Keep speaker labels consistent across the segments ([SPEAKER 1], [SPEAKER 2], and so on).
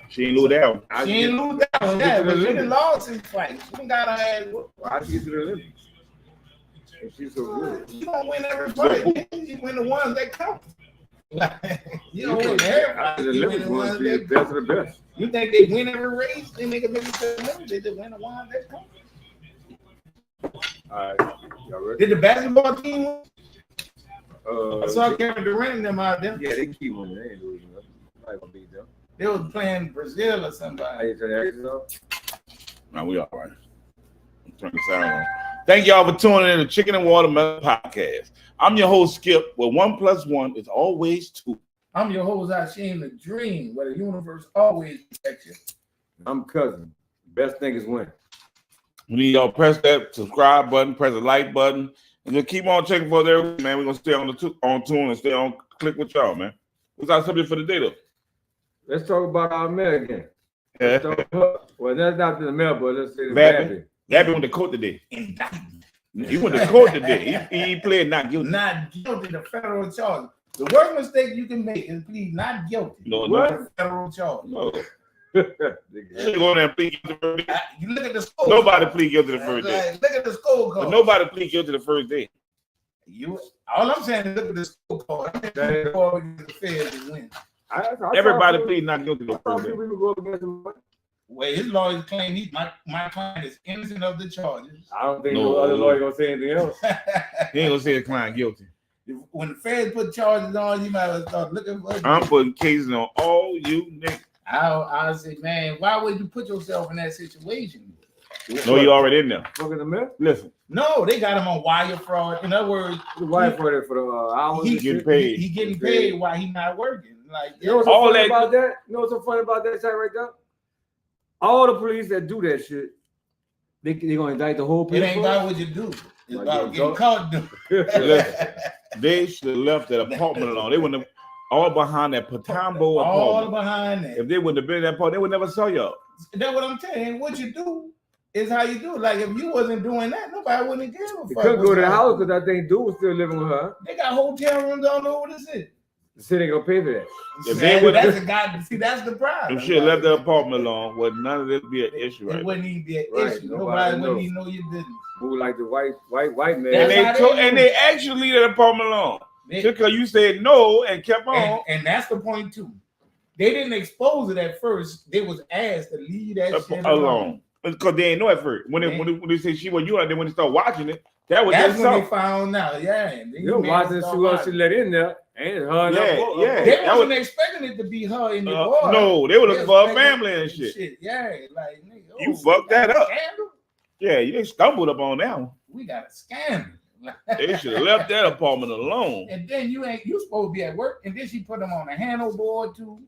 [SPEAKER 1] She ain't lose that one.
[SPEAKER 2] She ain't lose that one. Yeah, but she done lost his fight. She done got her ass whooped.
[SPEAKER 3] Why she get to the Olympics? She's so good.
[SPEAKER 2] You don't win every fight. You win the ones that count. You don't win everybody. You win the ones that
[SPEAKER 3] best of the best.
[SPEAKER 2] You think they win every race? They make it maybe to the limit. They just win the ones that count.
[SPEAKER 3] All right, y'all ready?
[SPEAKER 2] Did the basketball team win? I saw
[SPEAKER 3] they,
[SPEAKER 2] Kevin Durant and them out there.
[SPEAKER 3] yeah, they keep winning. They ain't losing. Nobody gonna beat them.
[SPEAKER 2] They was playing Brazil or somebody.
[SPEAKER 3] How you turn the exit off?
[SPEAKER 1] No, we all right. Turn the sound on. Thank y'all for tuning in to Chicken and Watermelon Podcast. I'm your host, Skip, where 1 + 1 is always 2.
[SPEAKER 2] I'm your host, Hashim the Dream, where the universe always protects you.
[SPEAKER 3] I'm cousin. Best thing is win.
[SPEAKER 1] We need y'all press that subscribe button, press the like button, and just keep on checking for there, man. We're gonna stay on tune and stay on click with y'all, man. What's our subject for the day, though?
[SPEAKER 3] Let's talk about our mayor again.
[SPEAKER 1] Yeah.
[SPEAKER 3] Well, that's not the mayor, but let's say the
[SPEAKER 1] Babby.
[SPEAKER 3] Babby.
[SPEAKER 1] Gabby went to court today. He went to court today. He pled not guilty.
[SPEAKER 2] Not guilty to federal charge. The worst mistake you can make is plead not guilty.
[SPEAKER 1] No.
[SPEAKER 2] Federal charge.
[SPEAKER 1] No. You go there and plead guilty the first day.
[SPEAKER 2] You look at the score.
[SPEAKER 1] Nobody plead guilty the first day.
[SPEAKER 2] Look at the score
[SPEAKER 1] But
[SPEAKER 2] card.
[SPEAKER 1] nobody plead guilty the first day.
[SPEAKER 2] All I'm saying is look at the score card. Before we get the feds to win.
[SPEAKER 1] Everybody plead not guilty the first day.
[SPEAKER 3] People go against him.
[SPEAKER 2] Well, his lawyers claim my client is innocent of the charges.
[SPEAKER 3] I don't think no other lawyer gonna say anything else.
[SPEAKER 1] He ain't gonna say his client guilty.
[SPEAKER 2] When the feds put charges on, you might have start looking for.
[SPEAKER 1] I'm putting cases on all you niggas.
[SPEAKER 2] I say, man, why would you put yourself in that situation?
[SPEAKER 1] No, you already in there.
[SPEAKER 3] Fucking the mayor?
[SPEAKER 1] Listen.
[SPEAKER 2] No, they got him on wire fraud. In other words,
[SPEAKER 3] The wire for the hours.
[SPEAKER 1] He getting paid.
[SPEAKER 2] He getting paid while he not working. Like
[SPEAKER 3] You know what's so
[SPEAKER 1] all
[SPEAKER 3] funny
[SPEAKER 1] that-
[SPEAKER 3] about that? You know what's so funny about that shit right there? All the police that do that shit, they gonna indict the whole
[SPEAKER 2] it
[SPEAKER 3] police.
[SPEAKER 2] ain't about what you do. It's
[SPEAKER 3] Like
[SPEAKER 2] about
[SPEAKER 3] you
[SPEAKER 2] getting caught doing.
[SPEAKER 1] Listen, they should have left that apartment alone. They wouldn't have all behind that Patambo
[SPEAKER 2] All
[SPEAKER 1] apartment.
[SPEAKER 2] behind that.
[SPEAKER 1] If they wouldn't have been in that apartment, they would never saw y'all.
[SPEAKER 2] That's what I'm saying. What you do is how you do it. Like if you wasn't doing that, nobody wouldn't give a
[SPEAKER 3] They
[SPEAKER 2] fuck.
[SPEAKER 3] couldn't go to the
[SPEAKER 2] what
[SPEAKER 3] house because I think dude was still living with her.
[SPEAKER 2] They got hotel rooms all over the city.
[SPEAKER 3] The city ain't gonna pay for that.
[SPEAKER 1] If they would-
[SPEAKER 2] That's the guy. See, that's the problem.
[SPEAKER 1] You should have left the apartment alone. Would none of this be an issue right
[SPEAKER 2] It
[SPEAKER 1] now.
[SPEAKER 2] wouldn't even be an
[SPEAKER 3] Right,
[SPEAKER 2] issue.
[SPEAKER 3] nobody
[SPEAKER 2] Nobody
[SPEAKER 3] knows.
[SPEAKER 2] wouldn't even know your business.
[SPEAKER 3] Who like the white man?
[SPEAKER 1] And
[SPEAKER 2] That's
[SPEAKER 1] they
[SPEAKER 2] how they do.
[SPEAKER 1] they actually leave that apartment alone.
[SPEAKER 2] They-
[SPEAKER 1] Just because you said no and kept on.
[SPEAKER 2] and that's the point too. They didn't expose it at first. They was asked to leave that shit
[SPEAKER 1] alone. Because they ain't know at first. When they say she was you, and then when they start watching it, that was
[SPEAKER 2] That's
[SPEAKER 1] just
[SPEAKER 2] when they
[SPEAKER 1] something.
[SPEAKER 2] found out. Yeah,
[SPEAKER 3] You're watching who she let in there, and her.
[SPEAKER 1] Yeah.
[SPEAKER 2] They
[SPEAKER 1] That
[SPEAKER 2] wasn't expecting it to be her in the bar.
[SPEAKER 1] no, they were looking for a
[SPEAKER 2] expecting
[SPEAKER 1] family and shit.
[SPEAKER 2] Yeah, like nigga,
[SPEAKER 1] You fucked that up.
[SPEAKER 2] Scandal?
[SPEAKER 1] Yeah, you didn't stumbled up on that one.
[SPEAKER 2] We got a scandal.
[SPEAKER 1] They should have left that apartment alone.
[SPEAKER 2] And then you supposed to be at work, and then she put them on a handle board too.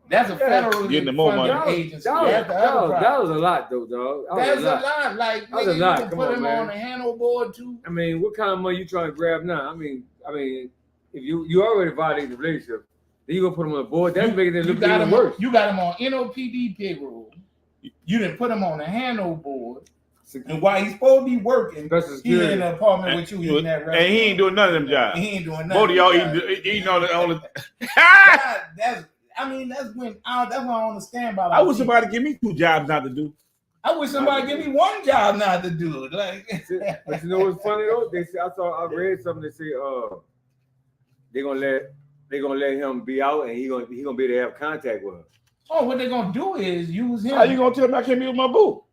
[SPEAKER 2] That's a federal
[SPEAKER 1] Getting the more money.
[SPEAKER 2] agency. That's the other problem.
[SPEAKER 3] That was a lot, though, dog.
[SPEAKER 2] That's a lot. Like
[SPEAKER 3] That's
[SPEAKER 2] nigga,
[SPEAKER 3] a lot.
[SPEAKER 2] you can
[SPEAKER 3] Come
[SPEAKER 2] put
[SPEAKER 3] on,
[SPEAKER 2] him
[SPEAKER 3] man.
[SPEAKER 2] on a handle board too.
[SPEAKER 3] I mean, what kind of money you trying to grab now? I mean, if you already violated the relationship, then you gonna put them on the board. That's making it look even worse.
[SPEAKER 2] You got him on NOPD payroll. You didn't put him on a handle board. And while he's supposed to be working, he in the apartment with you eating that restaurant.
[SPEAKER 1] And he ain't doing none of them jobs.
[SPEAKER 2] He ain't doing nothing.
[SPEAKER 1] Both of y'all eating on the
[SPEAKER 2] That's when I don't understand about.
[SPEAKER 1] I wish somebody give me 2 jobs not to do.
[SPEAKER 2] I wish somebody give me 1 job not to do it. Like,
[SPEAKER 3] but you know what's funny though? They say I read something that say they're gonna let him be out and he gonna be able to have contact with her.
[SPEAKER 2] Oh, what they're gonna do is use him.
[SPEAKER 1] How you gonna tell me I can't be with my boo?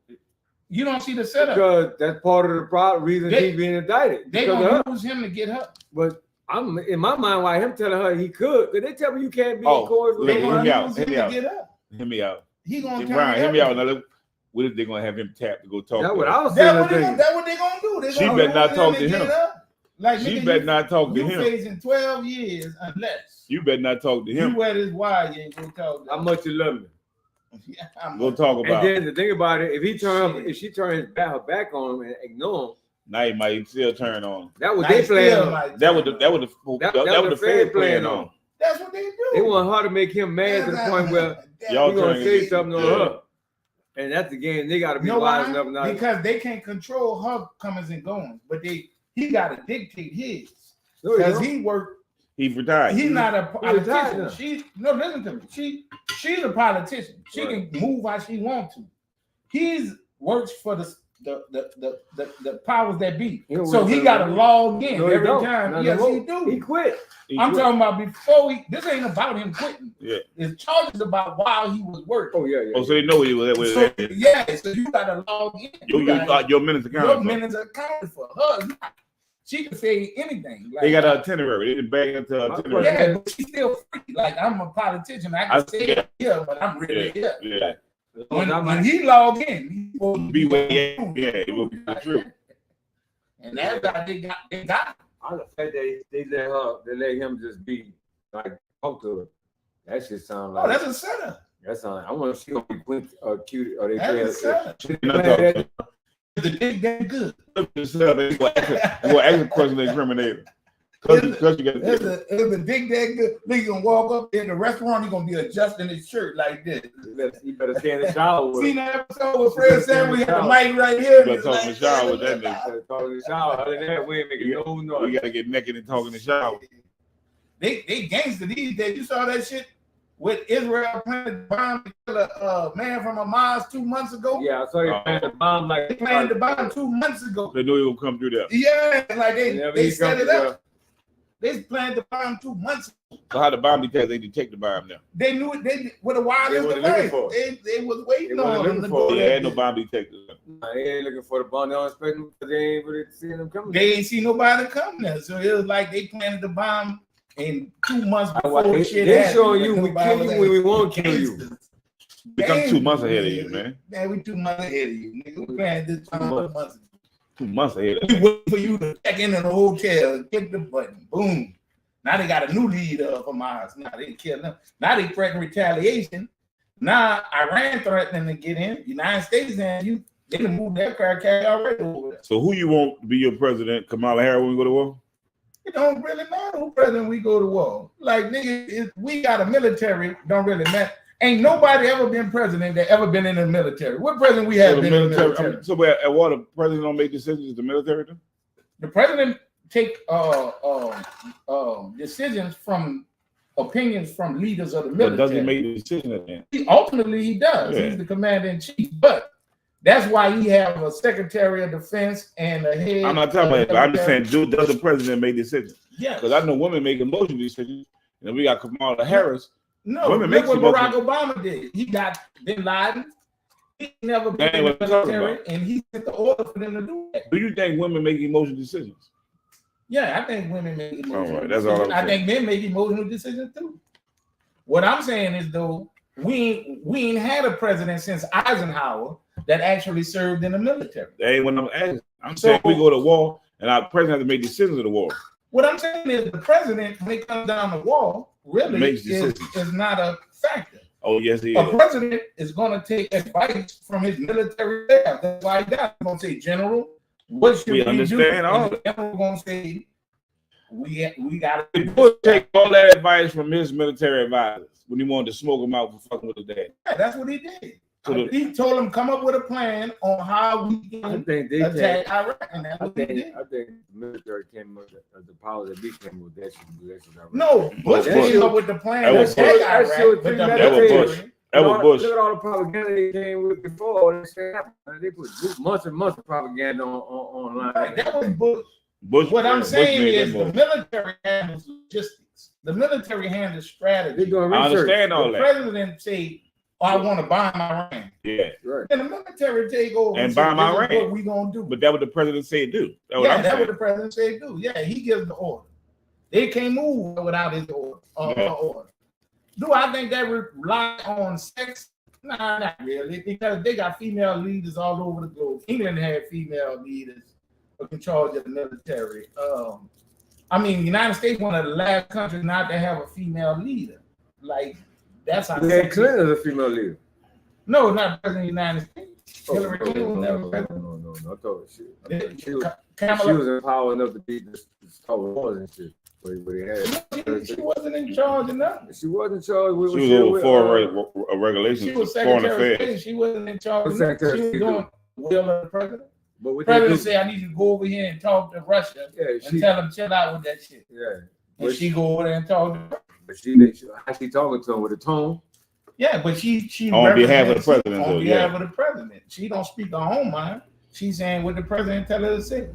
[SPEAKER 2] You don't see the setup.
[SPEAKER 3] Because that's part of the problem, reason he's being indicted.
[SPEAKER 2] They gonna use him to get her.
[SPEAKER 3] But I'm in my mind why him telling her he could, because they tell me you can't be in court with
[SPEAKER 2] They
[SPEAKER 3] him.
[SPEAKER 2] gonna use him to get her.
[SPEAKER 1] Hear me out.
[SPEAKER 2] He gonna
[SPEAKER 1] Brian, hear me out. Now, look, what if they gonna have him tap to go talk
[SPEAKER 3] That's
[SPEAKER 1] to
[SPEAKER 3] what
[SPEAKER 1] her?
[SPEAKER 3] I was saying.
[SPEAKER 2] That's what they gonna do. They
[SPEAKER 1] She
[SPEAKER 2] gonna
[SPEAKER 1] better not
[SPEAKER 2] use
[SPEAKER 1] talk
[SPEAKER 2] him
[SPEAKER 1] to
[SPEAKER 2] get
[SPEAKER 1] him.
[SPEAKER 2] her. Like,
[SPEAKER 1] She
[SPEAKER 2] nigga,
[SPEAKER 1] better not talk to
[SPEAKER 2] you
[SPEAKER 1] him.
[SPEAKER 2] facing 12 years unless
[SPEAKER 1] You better not talk to him.
[SPEAKER 2] you wear this wire, you ain't gonna talk to
[SPEAKER 3] How much you love me?
[SPEAKER 1] Go talk about
[SPEAKER 3] And
[SPEAKER 1] it.
[SPEAKER 3] then the thing about it, if she turns her back on him and ignore him,
[SPEAKER 1] Now he might still turn on.
[SPEAKER 3] that was they playing.
[SPEAKER 1] That was the Fed playing on.
[SPEAKER 2] That's what they do.
[SPEAKER 3] They want her to make him mad to the point where
[SPEAKER 1] Y'all
[SPEAKER 3] he's gonna
[SPEAKER 1] turning
[SPEAKER 3] say
[SPEAKER 1] it.
[SPEAKER 3] something on her. And that's the game. They gotta be wise enough now.
[SPEAKER 2] Because they can't control her comings and goings, but he gotta dictate his.
[SPEAKER 3] No, he
[SPEAKER 2] Because
[SPEAKER 3] don't.
[SPEAKER 2] he worked.
[SPEAKER 1] He retired.
[SPEAKER 2] He's not a
[SPEAKER 3] He retired
[SPEAKER 2] politician.
[SPEAKER 3] now.
[SPEAKER 2] Listen to me. She's a politician. She can move how she wants to. He works for the powers that be. So he got to log in every time. Yes, he do.
[SPEAKER 3] He quit.
[SPEAKER 2] I'm talking about before he. This ain't about him quitting.
[SPEAKER 1] Yeah.
[SPEAKER 2] It's charges about while he was working.
[SPEAKER 3] Oh yeah.
[SPEAKER 1] Oh, so they know he was at.
[SPEAKER 2] So, yeah, so you got to log in.
[SPEAKER 1] Your minutes accounted.
[SPEAKER 2] Your minutes accounted for her. She can say anything.
[SPEAKER 1] Like, they got an itinerary. They didn't bang into an itinerary.
[SPEAKER 2] Yeah, but she's still free. Like, I'm a politician. I can say it here, but I'm really here.
[SPEAKER 1] Yeah.
[SPEAKER 2] When he log in, he's supposed to
[SPEAKER 1] be where it will be true.
[SPEAKER 2] And that's how they got.
[SPEAKER 3] I the fact they let him just be like talk to her. That shit sound like.
[SPEAKER 2] Oh, that's a setup.
[SPEAKER 3] That sound like I want to see gonna be cute or they
[SPEAKER 2] that's a setup. The dick that good.
[SPEAKER 1] It's a question incriminator. Because you got
[SPEAKER 2] if the dick that good, nigga gonna walk up in the restaurant, he gonna be adjusting his shirt like this.
[SPEAKER 3] You better stay in the shower with.
[SPEAKER 2] See that episode with Fred Sam? We had the mic right here.
[SPEAKER 1] You better talk in the shower with that nigga.
[SPEAKER 3] Talk in the shower. Other than that, we ain't making no noise.
[SPEAKER 1] We gotta get naked and talk in the shower.
[SPEAKER 2] They gangster these days. You saw that shit with Israel planted the bomb to kill a man from Hamas 2 months ago?
[SPEAKER 3] Yeah, I saw you planted the bomb like
[SPEAKER 2] they planted the bomb 2 months ago.
[SPEAKER 1] They knew he would come through there.
[SPEAKER 2] Yeah, like they set it up. They planted the bomb 2 months ago.
[SPEAKER 1] So how the bomb detect? They detect the bomb now.
[SPEAKER 2] They knew it. They with a wireless device. They was waiting on them to go.
[SPEAKER 1] Yeah, they had no bomb detectors.
[SPEAKER 3] Nah, they ain't looking for the bomb. They don't expect them because they ain't really seeing them coming.
[SPEAKER 2] They ain't see nobody come there. So it was like they planted the bomb in 2 months before the shit
[SPEAKER 3] they
[SPEAKER 2] happened.
[SPEAKER 3] showing you we kill you when we won't kill you.
[SPEAKER 1] We come 2 months ahead of you, man.
[SPEAKER 2] Man, we 2 months ahead of you. Nigga, we planted this bomb 2 months ago.
[SPEAKER 1] 2 months ahead.
[SPEAKER 2] We wait for you to check in the hotel, click the button, boom. Now they got a new leader of Hamas. Now they kill them. Now they threaten retaliation. Now Iran threatening to get in. United States and they can move their car carrier already over there.
[SPEAKER 1] So who you want to be your president? Kamala Harris when we go to war?
[SPEAKER 2] It don't really matter who president we go to war. Like nigga, we got a military. Don't really matter. Ain't nobody ever been president that ever been in the military. What president we have been in the military?
[SPEAKER 1] So at war, the president don't make decisions. The military do.
[SPEAKER 2] The president take decisions from opinions from leaders of the military.
[SPEAKER 1] But doesn't he make the decision at the end?
[SPEAKER 2] Ultimately, he does. Yeah. He's the commander in chief. But that's why he have a secretary of defense and a head.
[SPEAKER 1] I'm not talking about it. I'm just saying, does the president make decisions?
[SPEAKER 2] Yeah.
[SPEAKER 1] Because I know women make emotional decisions, and we got Kamala Harris.
[SPEAKER 2] No, women look what Barack Obama did. He got Bin Laden. He never been in the military, and he sent the order for them to do that.
[SPEAKER 1] Do you think women make emotional decisions?
[SPEAKER 2] Yeah, I think women make emotional
[SPEAKER 1] decisions. That's all
[SPEAKER 2] I think men make emotional decisions too. What I'm saying is, though, we ain't had a president since Eisenhower that actually served in the military.
[SPEAKER 1] That ain't what I'm asking. I'm saying we go to war, and our president has to make decisions of the war.
[SPEAKER 2] What I'm saying is the president, when it comes down the war, really is not a factor.
[SPEAKER 1] Oh, yes, he is.
[SPEAKER 2] A president is going to take advice from his military staff. That's why he got. He's going to say, General, what should we
[SPEAKER 1] understand
[SPEAKER 2] do?
[SPEAKER 1] All
[SPEAKER 2] the general going to say, we got
[SPEAKER 1] to. Bush take all that advice from his military advisors when he wanted to smoke him out for fucking with his dad.
[SPEAKER 2] Yeah, that's what he did. So he told him come up with a plan on how we can attack Iraq, and that's what they did.
[SPEAKER 3] I think the military came up the power that we came with that shit.
[SPEAKER 2] No, Bush came up with the plan to attack Iraq.
[SPEAKER 1] That was Bush. That was Bush.
[SPEAKER 3] Look at all the propaganda they came with before. They put months and months of propaganda online.
[SPEAKER 2] Right, that was Bush. What I'm saying is the military handles logistics. The military handles strategy.
[SPEAKER 3] They're doing research.
[SPEAKER 1] I understand all that.
[SPEAKER 2] The president say, I want to bomb Iran.
[SPEAKER 1] Yeah.
[SPEAKER 3] Right.
[SPEAKER 2] And the military take over
[SPEAKER 1] and bomb Iran.
[SPEAKER 2] What we gonna do?
[SPEAKER 1] But that what the president said do.
[SPEAKER 2] That's what the president said do. Yeah, he gives the order. They can't move without his order. Order. Do I think they rely on sex? Nah, not really. Because they got female leaders all over the globe. England had female leaders in charge of the military. I mean, the United States one of the last countries not to have a female leader. Like. That's how.
[SPEAKER 3] Clinton is a female leader.
[SPEAKER 2] No, not president of the United States. Hillary Clinton was never president.
[SPEAKER 3] No. I thought she was in power enough to beat this Star Wars and shit.
[SPEAKER 2] She wasn't in charge of nothing.
[SPEAKER 3] She wasn't in charge.
[SPEAKER 1] She was over foreign regulations.
[SPEAKER 2] She was secretary of state. She wasn't in charge of nothing. She was doing the will of the president. But the president said, I need you to go over here and talk to Russia and tell them chill out with that shit.
[SPEAKER 3] Yeah.
[SPEAKER 2] And she go over there and talk to them.
[SPEAKER 3] But she how she talking to him with a tone,
[SPEAKER 2] Yeah, but she
[SPEAKER 1] On behalf of the
[SPEAKER 2] represents
[SPEAKER 1] president,
[SPEAKER 2] on
[SPEAKER 1] though,
[SPEAKER 2] behalf of the president. She don't speak her own mind. She's saying what the president tell her to say.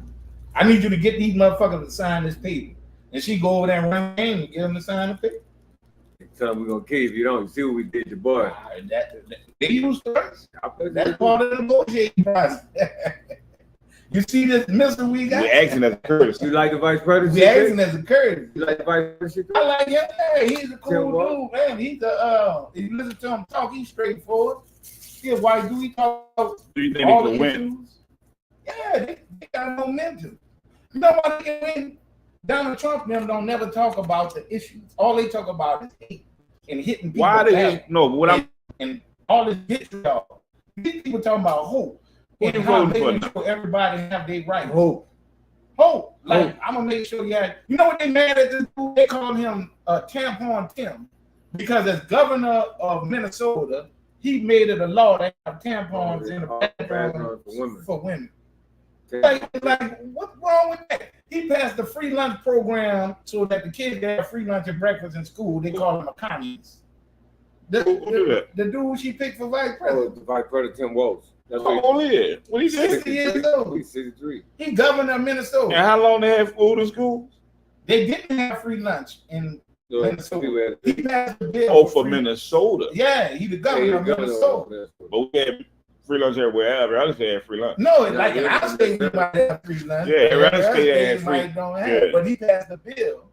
[SPEAKER 2] I need you to get these motherfuckers to sign this paper. And she go over there and run the game and get them to sign the paper.
[SPEAKER 3] Tell them we're gonna kill you if you don't. You see what we did to your boy.
[SPEAKER 2] They use threats. That's part of the negotiating process. You see this missile we got?
[SPEAKER 1] We acting as a courtesy.
[SPEAKER 3] You like the vice president?
[SPEAKER 2] We acting as a courtesy.
[SPEAKER 3] You like the vice president?
[SPEAKER 2] I like him. Yeah, he's a
[SPEAKER 3] Tell
[SPEAKER 2] cool dude, man. He's a if you listen to him talk, he's straightforward. He a white dude. He talk
[SPEAKER 1] Do you think
[SPEAKER 2] all
[SPEAKER 1] they
[SPEAKER 2] the
[SPEAKER 1] can win?
[SPEAKER 2] issues. Yeah, they got momentum. You know why they can win? Donald Trump them don't never talk about the issues. All they talk about is hate and hitting people.
[SPEAKER 1] Why they
[SPEAKER 2] back.
[SPEAKER 1] hate? No, what I'm
[SPEAKER 2] And all this vitriol. These people talking about hope.
[SPEAKER 1] What
[SPEAKER 2] And
[SPEAKER 1] you
[SPEAKER 2] how
[SPEAKER 1] voting
[SPEAKER 2] they
[SPEAKER 1] for
[SPEAKER 2] make
[SPEAKER 1] now?
[SPEAKER 2] sure everybody have their rights.
[SPEAKER 3] Hope.
[SPEAKER 2] Hope. Like,
[SPEAKER 3] Hope.
[SPEAKER 2] I'm gonna make sure you know what they mad at this dude? They call him Tampon Tim. Because as governor of Minnesota, he made it a law to have tampons in the bathroom for women. Like, what's wrong with that? He passed the free lunch program so that the kids get a free lunch and breakfast in school. They call him a communist.
[SPEAKER 1] Who do that?
[SPEAKER 2] The dude she picked for vice
[SPEAKER 3] Oh,
[SPEAKER 2] president.
[SPEAKER 3] the vice president Tim Walz. That's what
[SPEAKER 1] Oh yeah. What he said?
[SPEAKER 2] 60 years old.
[SPEAKER 3] He's 63.
[SPEAKER 2] He governor of Minnesota.
[SPEAKER 1] And how long they have food in school?
[SPEAKER 2] They didn't have free lunch in
[SPEAKER 3] So,
[SPEAKER 2] Minnesota. He passed the bill.
[SPEAKER 1] Oh, for
[SPEAKER 2] free-
[SPEAKER 1] Minnesota.
[SPEAKER 2] Yeah, he the governor of Minnesota.
[SPEAKER 1] But we had free lunch everywhere. Every other state had free lunch.
[SPEAKER 2] No, it's like in our state we might have free lunch.
[SPEAKER 1] Yeah, every other state had
[SPEAKER 2] we
[SPEAKER 1] free-
[SPEAKER 2] might don't have.
[SPEAKER 1] yeah.
[SPEAKER 2] But he passed the bill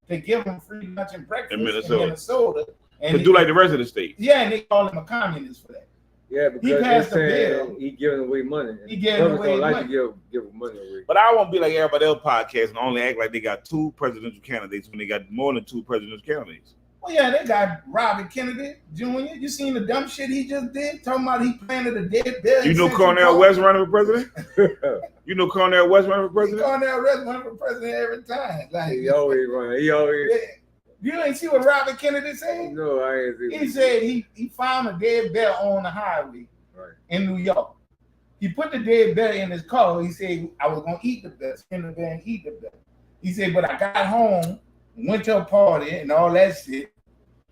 [SPEAKER 2] to give them free lunch and breakfast
[SPEAKER 1] In
[SPEAKER 2] in
[SPEAKER 1] Minnesota.
[SPEAKER 2] Minnesota. And
[SPEAKER 1] To do like the rest of the states.
[SPEAKER 2] yeah, and they call him a communist for that.
[SPEAKER 3] Yeah,
[SPEAKER 2] He
[SPEAKER 3] because
[SPEAKER 2] passed
[SPEAKER 3] they're
[SPEAKER 2] the
[SPEAKER 3] saying
[SPEAKER 2] bill.
[SPEAKER 3] he giving away money.
[SPEAKER 2] He giving
[SPEAKER 3] Governments
[SPEAKER 2] away
[SPEAKER 3] don't like
[SPEAKER 2] money.
[SPEAKER 3] to give money away.
[SPEAKER 1] But I won't be like everybody else podcast and only act like they got two presidential candidates when they got more than two presidential candidates.
[SPEAKER 2] Well, yeah, they got Robert Kennedy Jr. You seen the dumb shit he just did? Talking about he planted a dead bear.
[SPEAKER 1] You
[SPEAKER 2] in
[SPEAKER 1] know
[SPEAKER 2] Central
[SPEAKER 1] Cornel
[SPEAKER 2] Park?
[SPEAKER 1] West running for president? You know Cornel West running for president?
[SPEAKER 2] Cornel West running for president every time. Like,
[SPEAKER 3] He always running. He always.
[SPEAKER 2] you ain't see what Robert Kennedy said?
[SPEAKER 3] No, I ain't see.
[SPEAKER 2] He said he found a dead bear on the highway
[SPEAKER 3] Right.
[SPEAKER 2] in New York. He put the dead bear in his car. He said, I was going to eat the bear, skin the bear and eat the bear. He said, but I got home, went to a party and all that shit.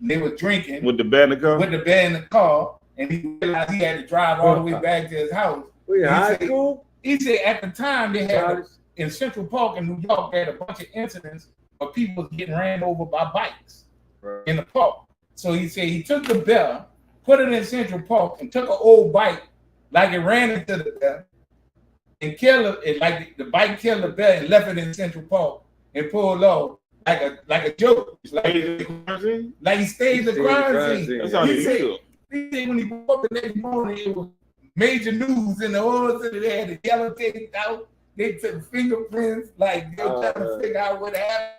[SPEAKER 2] And they were drinking
[SPEAKER 1] With the bear in the car?
[SPEAKER 2] with the bear in the car. And he realized he had to drive all the way back to his house.
[SPEAKER 3] We in
[SPEAKER 2] He
[SPEAKER 3] high
[SPEAKER 2] said-
[SPEAKER 3] school.
[SPEAKER 2] He said at the time they had,
[SPEAKER 3] College?
[SPEAKER 2] in Central Park in New York, they had a bunch of incidents of people getting ran over by bikes
[SPEAKER 3] Right.
[SPEAKER 2] in the park. So he said he took the bear, put it in Central Park, and took an old bike, like it ran into the bear, and killed it. Like the bike killed the bear and left it in Central Park and pulled off like a joke. It's like he staged the crime scene.
[SPEAKER 1] That's how
[SPEAKER 2] He
[SPEAKER 1] he
[SPEAKER 2] said-
[SPEAKER 1] feel.
[SPEAKER 2] He said when he woke up the next morning, it was major news in the whole city. They had the yellow taped out. They took fingerprints, like they were trying to figure out what happened.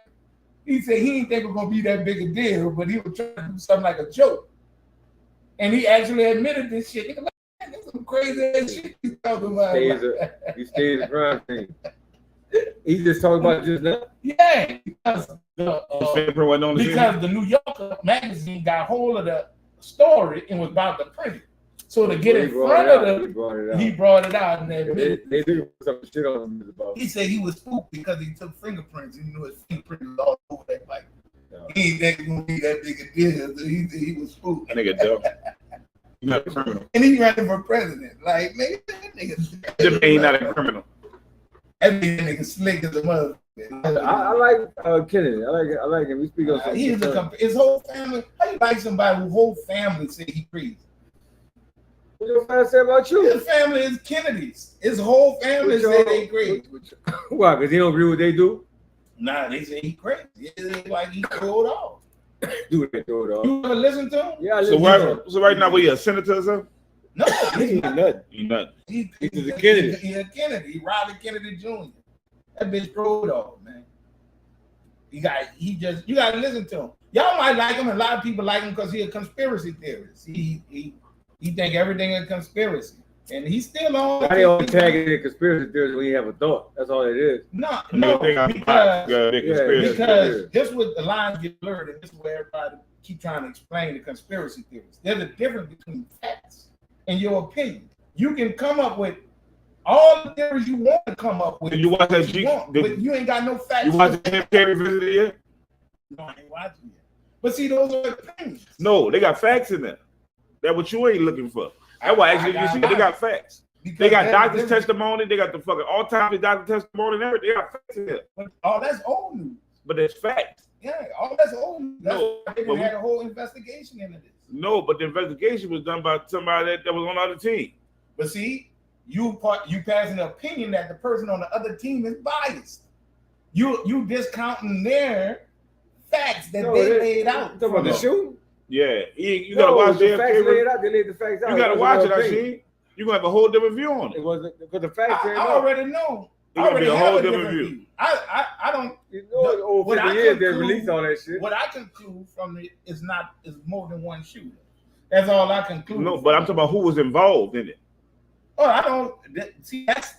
[SPEAKER 2] He said he didn't think it was gonna be that big a deal, but he was trying to do something like a joke. And he actually admitted this shit. He was like, man, that's some crazy ass shit he's talking about.
[SPEAKER 3] You stayed the crime scene. He just talked about it just now.
[SPEAKER 2] Yeah, because
[SPEAKER 1] His fingerprint wasn't on the
[SPEAKER 2] because the New Yorker magazine got hold of the story and was about to print it. So to get in front of them, he brought it out and admitted.
[SPEAKER 3] They did put some shit on him about.
[SPEAKER 2] He said he was spooked because he took fingerprints and he knew his fingerprint was all over that bike.
[SPEAKER 3] Yeah.
[SPEAKER 2] He ain't think it was gonna be that big a deal. So he was spooked.
[SPEAKER 1] That nigga dumb. He's not a criminal.
[SPEAKER 2] And he running for president. Like, nigga, that nigga.
[SPEAKER 1] That mean he's not a criminal.
[SPEAKER 2] That nigga slick as a mother.
[SPEAKER 3] I like Kennedy. I like him. We speak on something.
[SPEAKER 2] He's his whole family. How you like somebody whose whole family say he crazy?
[SPEAKER 3] What your family say about you?
[SPEAKER 2] His family is Kennedy's. His whole family say they crazy.
[SPEAKER 3] Why? Because he don't agree with what they do?
[SPEAKER 2] Nah, they say he crazy. It ain't like he throw it off.
[SPEAKER 3] Do what they do it all.
[SPEAKER 2] You ever listen to him?
[SPEAKER 3] Yeah, I
[SPEAKER 1] So
[SPEAKER 3] listen to him.
[SPEAKER 1] right now, we a senator or something?
[SPEAKER 2] No,
[SPEAKER 3] He ain't nothing.
[SPEAKER 1] He not.
[SPEAKER 2] he's
[SPEAKER 3] a Kennedy.
[SPEAKER 2] He's a Kennedy. He Robert Kennedy Jr. That bitch throwed off, man. You gotta listen to him. Y'all might like him, and a lot of people like him because he's a conspiracy theorist. He think everything is a conspiracy. And he's still on.
[SPEAKER 3] Why they all tagging in conspiracy theories when you have a thought? That's all it is.
[SPEAKER 2] No,
[SPEAKER 1] Because
[SPEAKER 2] because this was the lines get blurred, and this is where everybody keep trying to explain the conspiracy theories. There's a difference between facts and your opinion. You can come up with all the theories you want to come up with.
[SPEAKER 1] Did you watch that?
[SPEAKER 2] But you ain't got no facts.
[SPEAKER 1] You watch the Jim Carrey visit yet?
[SPEAKER 2] No, I ain't watching it. But see, those are opinions.
[SPEAKER 1] No, they got facts in there. That's what you ain't looking for. That's why actually you see they got facts. They got doctor's testimony. They got the fucking autopsy doctor testimony and everything. They got facts in here.
[SPEAKER 2] Oh, that's old news.
[SPEAKER 1] But there's facts.
[SPEAKER 2] Yeah, all that's old news. That's
[SPEAKER 1] No,
[SPEAKER 2] why they didn't have a whole investigation into this.
[SPEAKER 1] No, but the investigation was done by somebody that was on the other team.
[SPEAKER 2] But see, you pass an opinion that the person on the other team is biased. You discounting their facts that they laid out.
[SPEAKER 3] Talking about the shooting?
[SPEAKER 1] Yeah, you gotta watch
[SPEAKER 3] the
[SPEAKER 1] their
[SPEAKER 3] facts laid out. They laid the facts out.
[SPEAKER 1] You gotta watch it, I see. You gonna have a whole different view on it.
[SPEAKER 3] It wasn't because the facts came
[SPEAKER 2] I
[SPEAKER 3] out.
[SPEAKER 2] already know.
[SPEAKER 1] It gonna be a whole different view.
[SPEAKER 2] I don't.
[SPEAKER 3] You know, over 50 years they released all that shit.
[SPEAKER 2] What I conclude from it is more than one shooter. That's all I conclude.
[SPEAKER 1] No, but I'm talking about who was involved in it.
[SPEAKER 2] Oh, I don't see. That's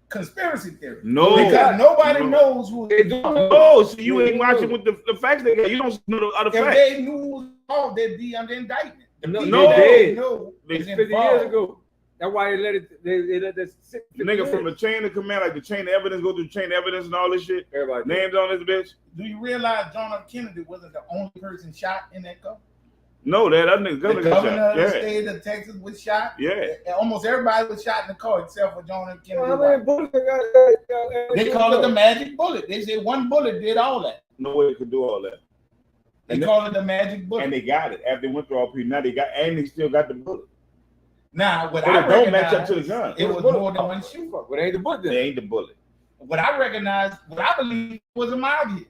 [SPEAKER 2] conspiracy theory.
[SPEAKER 1] No,
[SPEAKER 2] because nobody knows who they do.
[SPEAKER 1] No, so you ain't watching with the facts they got. You don't know the other
[SPEAKER 2] If
[SPEAKER 1] facts.
[SPEAKER 2] they knew all, they'd be under indictment.
[SPEAKER 3] No,
[SPEAKER 2] They
[SPEAKER 3] did.
[SPEAKER 2] know
[SPEAKER 3] It's
[SPEAKER 2] it's
[SPEAKER 3] 50 years
[SPEAKER 2] involved.
[SPEAKER 3] ago. That's why they let it. They let this.
[SPEAKER 1] The nigga from the chain of command, like the chain of evidence, go through the chain of evidence and all this shit.
[SPEAKER 3] Everybody
[SPEAKER 1] Names on this bitch.
[SPEAKER 2] Do you realize John F. Kennedy wasn't the only person shot in that car?
[SPEAKER 1] No, that other nigga
[SPEAKER 2] The
[SPEAKER 1] governor
[SPEAKER 2] governor
[SPEAKER 1] got
[SPEAKER 2] of the
[SPEAKER 1] shot.
[SPEAKER 2] state of Texas was shot.
[SPEAKER 1] Yeah.
[SPEAKER 2] And almost everybody was shot in the car except for John F. Kennedy.
[SPEAKER 3] How many bullets they got?
[SPEAKER 2] They call it the magic bullet. They say one bullet did all that.
[SPEAKER 1] No way they could do all that.
[SPEAKER 2] They call it the magic bullet.
[SPEAKER 1] And they got it after they went through all people. Now they got, and they still got the bullet.
[SPEAKER 2] Now, what
[SPEAKER 1] But
[SPEAKER 2] I
[SPEAKER 1] it don't match up
[SPEAKER 2] recognize,
[SPEAKER 1] to the gun.
[SPEAKER 2] it was more than one shoot.
[SPEAKER 3] But ain't the bullet.
[SPEAKER 1] They ain't the bullet.
[SPEAKER 2] What I recognize, what I believe was a mob hit.